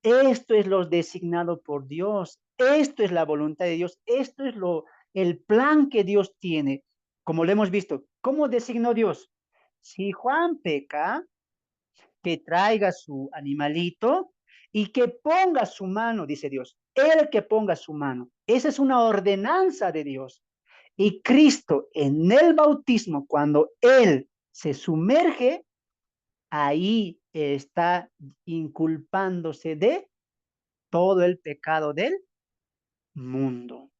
esto es lo designado por Dios, esto es la voluntad de Dios, esto es el plan que Dios tiene. Como lo hemos visto, ¿cómo designó Dios? Si Juan peca, que traiga su animalito y que ponga su mano, dice Dios, el que ponga su mano. Esa es una ordenanza de Dios. Y Cristo en el bautismo, cuando Él se sumerge, ahí está inculpándose de todo el pecado del mundo.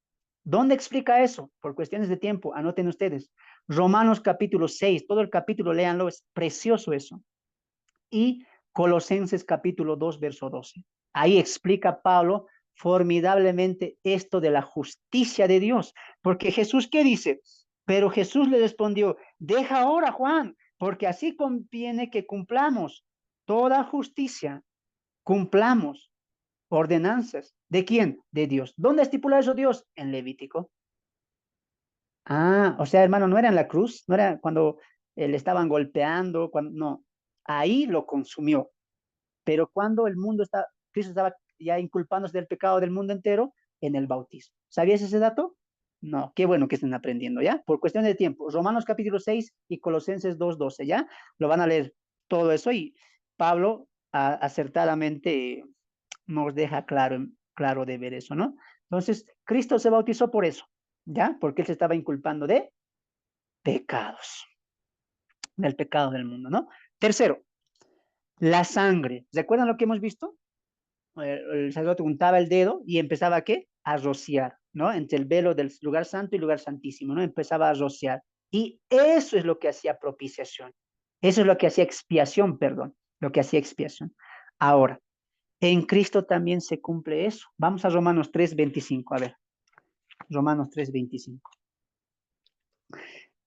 ¿Dónde explica eso? Por cuestiones de tiempo, anoten ustedes. Romanos capítulo 6, todo el capítulo, léanlo, es precioso eso. Y Colosenses capítulo 2, verso 12. Ahí explica Pablo formidablemente esto de la justicia de Dios. Porque Jesús, ¿qué dice? Pero Jesús le respondió, deja ahora, Juan, porque así conviene que cumplamos toda justicia, cumplamos ordenanzas. ¿De quién? De Dios. ¿Dónde estipula eso Dios? En Levítico. Ah, o sea, hermano, no era en la cruz, no era cuando le estaban golpeando, no, ahí lo consumió. Pero cuando Cristo estaba ya inculpándose del pecado del mundo entero, en el bautismo. ¿Sabías ese dato? No, qué bueno que estén aprendiendo, ¿ya? Por cuestión de tiempo. Romanos capítulo 6 y Colosenses 2:12, ¿ya? Lo van a leer todo eso y Pablo acertadamente nos deja claro de ver eso, ¿no? Entonces, Cristo se bautizó por eso, ¿ya? Porque él se estaba inculpando de pecados, del pecado del mundo, ¿no? Tercero, la sangre. ¿Recuerdan lo que hemos visto? El sacerdote untaba el dedo y empezaba ¿a qué? A rociar, ¿no? Entre el velo del lugar santo y lugar santísimo, ¿no? Empezaba a rociar. Y eso es lo que hacía propiciación. Eso es lo que hacía expiación, perdón. Lo que hacía expiación. Ahora, en Cristo también se cumple eso. Vamos a Romanos 3:25. A ver, Romanos 3:25.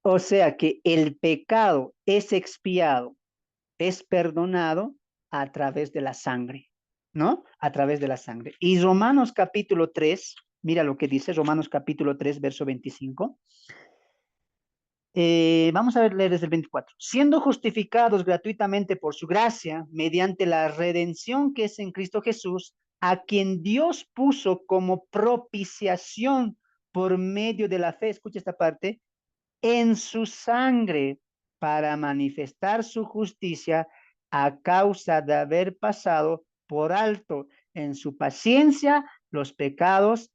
O sea que el pecado es expiado, es perdonado a través de la sangre, ¿no? A través de la sangre. Y Romanos capítulo 3, mira lo que dice Romanos capítulo 3, verso 25. Vamos a leer desde el 24. Siendo justificados gratuitamente por su gracia, mediante la redención que es en Cristo Jesús, a quien Dios puso como propiciación por medio de la fe, escucha esta parte, en su sangre para manifestar su justicia a causa de haber pasado por alto en su paciencia los pecados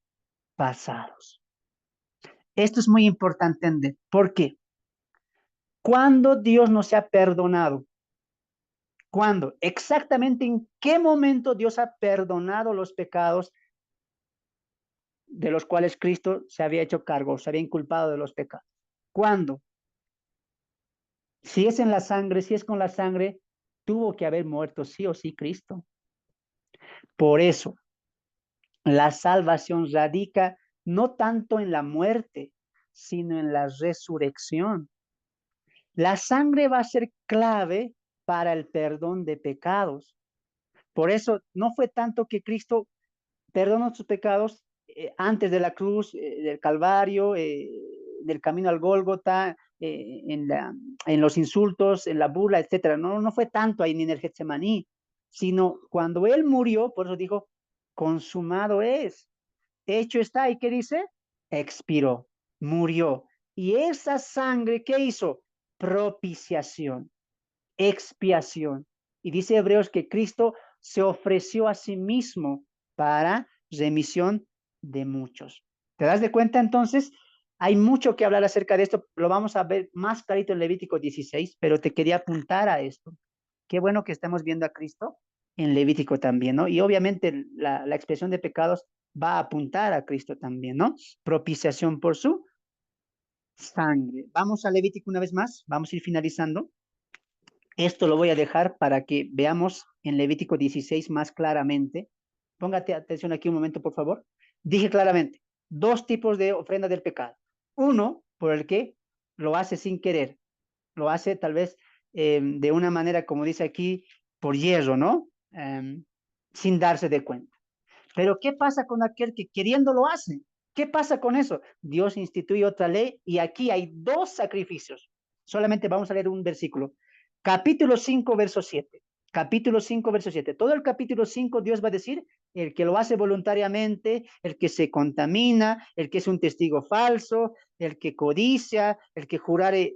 pasados. Esto es muy importante entender. ¿Por qué? Cuando Dios nos ha perdonado, ¿Cuándo? Exactamente en qué momento Dios ha perdonado los pecados de los cuales Cristo se había hecho cargo, se había inculpado de los pecados. ¿Cuándo? Si es en la sangre, si es con la sangre, tuvo que haber muerto sí o sí Cristo. Por eso, la salvación radica no tanto en la muerte, sino en la resurrección. La sangre va a ser clave para el perdón de pecados. Por eso, no fue tanto que Cristo perdonó sus pecados antes de la cruz, del Calvario, del camino al Gólgota, en los insultos, en la burla, etcétera. No, no fue tanto ahí ni en el Getsemaní, sino cuando él murió, por eso dijo, consumado es, hecho está. ¿Y qué dice? Expiró, murió. Y esa sangre, ¿qué hizo? Propiciación, expiación. Y dice Hebreos que Cristo se ofreció a sí mismo para remisión de muchos. ¿Te das de cuenta entonces? Hay mucho que hablar acerca de esto, lo vamos a ver más clarito en Levítico 16, pero te quería apuntar a esto. Qué bueno que estamos viendo a Cristo en Levítico también, ¿no? Y obviamente la expiación de pecados va a apuntar a Cristo también, ¿no? Propiciación por su sangre. Vamos a Levítico una vez más, vamos a ir finalizando. Esto lo voy a dejar para que veamos en Levítico 16 más claramente. Póngate atención aquí un momento, por favor. Dije claramente, dos tipos de ofrenda del pecado. Uno, por el que lo hace sin querer, lo hace tal vez de una manera, como dice aquí, por hierro, ¿no? Sin darse de cuenta. Pero ¿qué pasa con aquel que queriendo lo hace? ¿Qué pasa con eso? Dios instituye otra ley y aquí hay dos sacrificios. Solamente vamos a leer un versículo. Capítulo 5, verso 7. Capítulo 5, verso 7. Todo el capítulo 5 Dios va a decir, el que lo hace voluntariamente, el que se contamina, el que es un testigo falso, el que codicia, el que jurare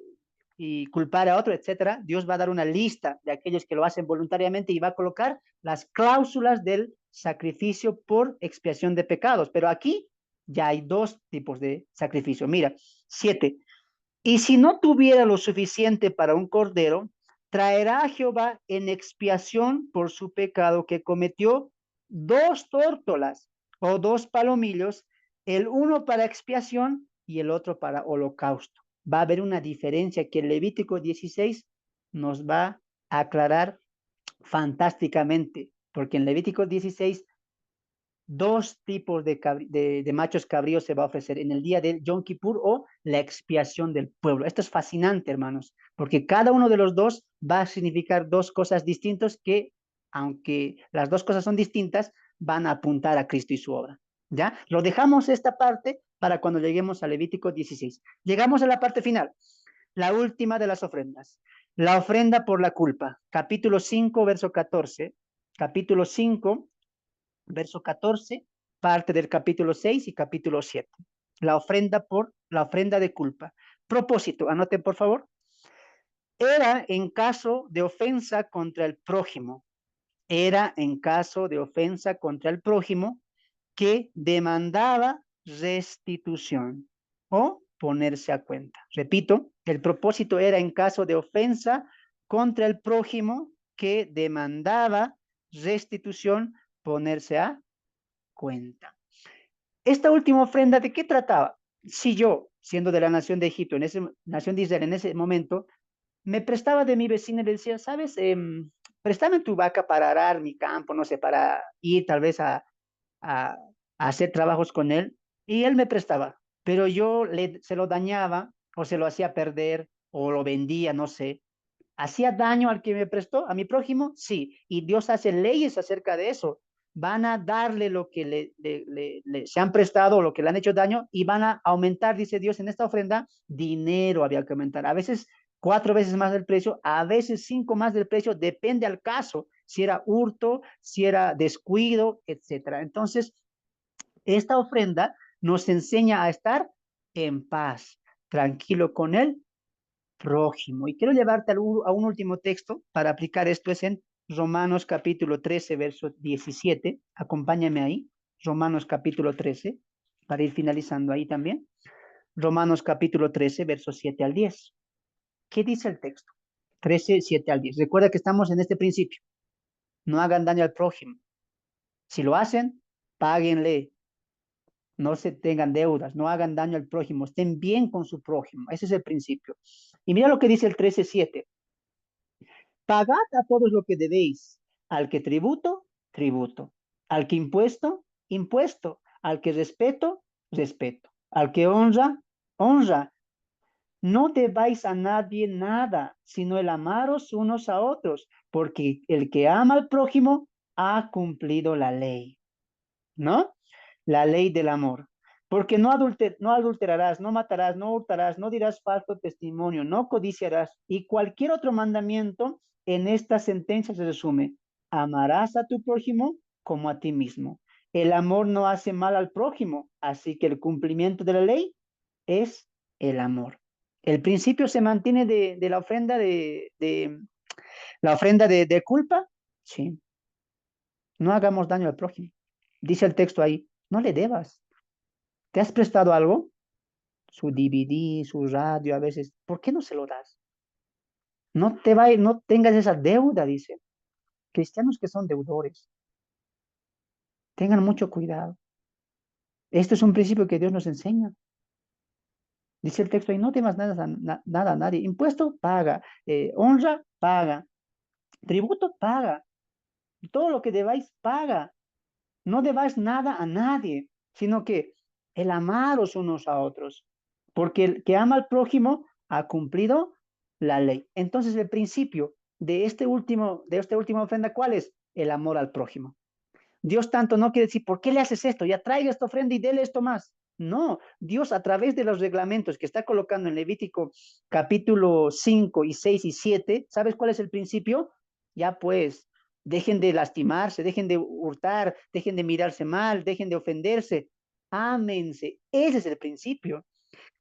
y culpar a otro, etcétera. Dios va a dar una lista de aquellos que lo hacen voluntariamente y va a colocar las cláusulas del sacrificio por expiación de pecados. Pero aquí ya hay dos tipos de sacrificio. Mira, 7. Y si no tuviera lo suficiente para un cordero, traerá a Jehová en expiación por su pecado que cometió dos tórtolas o dos palomillos, el uno para expiación y el otro para holocausto. Va a haber una diferencia que el Levítico 16 nos va a aclarar fantásticamente, porque en Levítico 16 dos tipos de machos cabríos se va a ofrecer en el día del Yom Kippur o la expiación del pueblo. Esto es fascinante, hermanos, porque cada uno de los dos va a significar dos cosas distintas que, aunque las dos cosas son distintas, van a apuntar a Cristo y su obra. ¿Ya? Lo dejamos esta parte para cuando lleguemos a Levítico 16. Llegamos a la parte final, la última de las ofrendas. La ofrenda por la culpa. Capítulo 5, verso 14. Capítulo 5, verso 14, parte del capítulo 6 y capítulo 7. La ofrenda de culpa. Propósito, anoten por favor. Era en caso de ofensa contra el prójimo. Era en caso de ofensa contra el prójimo que demandaba restitución o ponerse a cuenta. Repito, el propósito era en caso de ofensa contra el prójimo que demandaba restitución, ponerse a cuenta. Esta última ofrenda, ¿de qué trataba? Si yo, siendo de la nación de Egipto, nación de Israel, en ese momento, me prestaba de mi vecino y le decía, ¿sabes? Préstame tu vaca para arar mi campo, no sé, para ir tal vez a, a hacer trabajos con él, y él me prestaba, pero yo se lo dañaba o se lo hacía perder o lo vendía, no sé. ¿Hacía daño al que me prestó? ¿A mi prójimo? Sí. Y Dios hace leyes acerca de eso. Van a darle lo que se han prestado o lo que le han hecho daño y van a aumentar, dice Dios, en esta ofrenda, dinero había que aumentar. A veces 4 veces más del precio, a veces 5 más del precio, depende al caso, si era hurto, si era descuido, etcétera. Entonces, esta ofrenda nos enseña a estar en paz, tranquilo con él prójimo. Y quiero llevarte a un último texto para aplicar esto, es en Romanos capítulo 13, verso 17. Acompáñame ahí, Romanos capítulo 13, para ir finalizando ahí también. Romanos capítulo 13, verso 7 al 10. ¿Qué dice el texto? 13, 7 al 10. Recuerda que estamos en este principio. No hagan daño al prójimo. Si lo hacen, páguenle. No se tengan deudas, no hagan daño al prójimo, estén bien con su prójimo. Ese es el principio. Y mira lo que dice el 13:7. Pagad a todos lo que debéis. Al que tributo, tributo. Al que impuesto, impuesto. Al que respeto, respeto. Al que honra, honra. No debáis a nadie nada, sino el amaros unos a otros, porque el que ama al prójimo ha cumplido la ley. ¿No? La ley del amor. Porque no adulterarás, no matarás, no hurtarás, no dirás falso testimonio, no codiciarás. Y cualquier otro mandamiento en esta sentencia se resume. Amarás a tu prójimo como a ti mismo. El amor no hace mal al prójimo, así que el cumplimiento de la ley es el amor. El principio se mantiene de la ofrenda de culpa. Sí. No hagamos daño al prójimo. Dice el texto ahí, no le debas. ¿Te has prestado algo? Su DVD, su radio a veces. ¿Por qué no se lo das? No tengas esa deuda, dice. Cristianos que son deudores. Tengan mucho cuidado. Este es un principio que Dios nos enseña. Dice el texto ahí, no temas nada a nadie. Impuesto, paga. Honra, paga. Tributo, paga. Todo lo que debáis, paga. No debáis nada a nadie, sino que el amaros unos a otros. Porque el que ama al prójimo ha cumplido la ley. Entonces, el principio de esta última ofrenda, ¿cuál es? El amor al prójimo. Dios tanto no quiere decir, ¿por qué le haces esto? Ya traiga esta ofrenda y dele esto más. No, Dios a través de los reglamentos que está colocando en Levítico capítulo 5 y 6 y 7, ¿sabes cuál es el principio? Ya pues, dejen de lastimarse, dejen de hurtar, dejen de mirarse mal, dejen de ofenderse, ámense. Ese es el principio.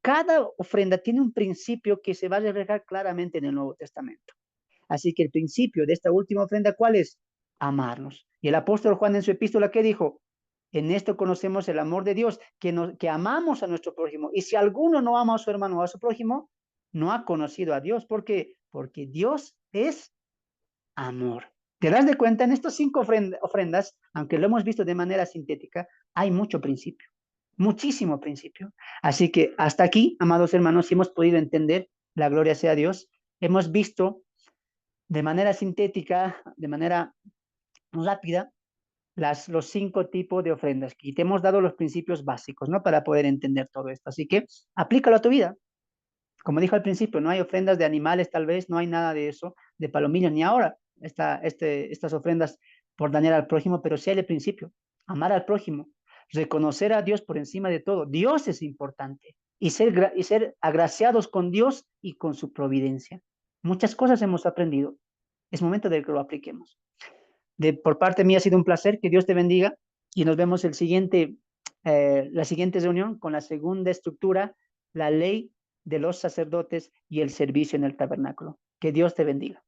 Cada ofrenda tiene un principio que se va a reflejar claramente en el Nuevo Testamento. Así que el principio de esta última ofrenda, ¿cuál es? Amarnos. Y el apóstol Juan en su epístola, ¿qué dijo? En esto conocemos el amor de Dios, que amamos a nuestro prójimo. Y si alguno no ama a su hermano o a su prójimo, no ha conocido a Dios. ¿Por qué? Porque Dios es amor. ¿Te das de cuenta? En estas 5 ofrendas, aunque lo hemos visto de manera sintética, hay mucho principio, muchísimo principio. Así que hasta aquí, amados hermanos, si hemos podido entender, la gloria sea a Dios, hemos visto de manera sintética, de manera rápida, los 5 tipos de ofrendas. Y te hemos dado los principios básicos, ¿no? Para poder entender todo esto. Así que aplícalo a tu vida. Como dijo al principio, no hay ofrendas de animales, tal vez, no hay nada de eso, de palomillas, ni ahora estas ofrendas por dañar al prójimo, pero sí hay el principio, amar al prójimo, reconocer a Dios por encima de todo. Dios es importante y ser agraciados con Dios y con su providencia. Muchas cosas hemos aprendido. Es momento de que lo apliquemos. Por parte mía ha sido un placer, que Dios te bendiga y nos vemos la siguiente reunión con la segunda estructura, la ley de los sacerdotes y el servicio en el tabernáculo. Que Dios te bendiga.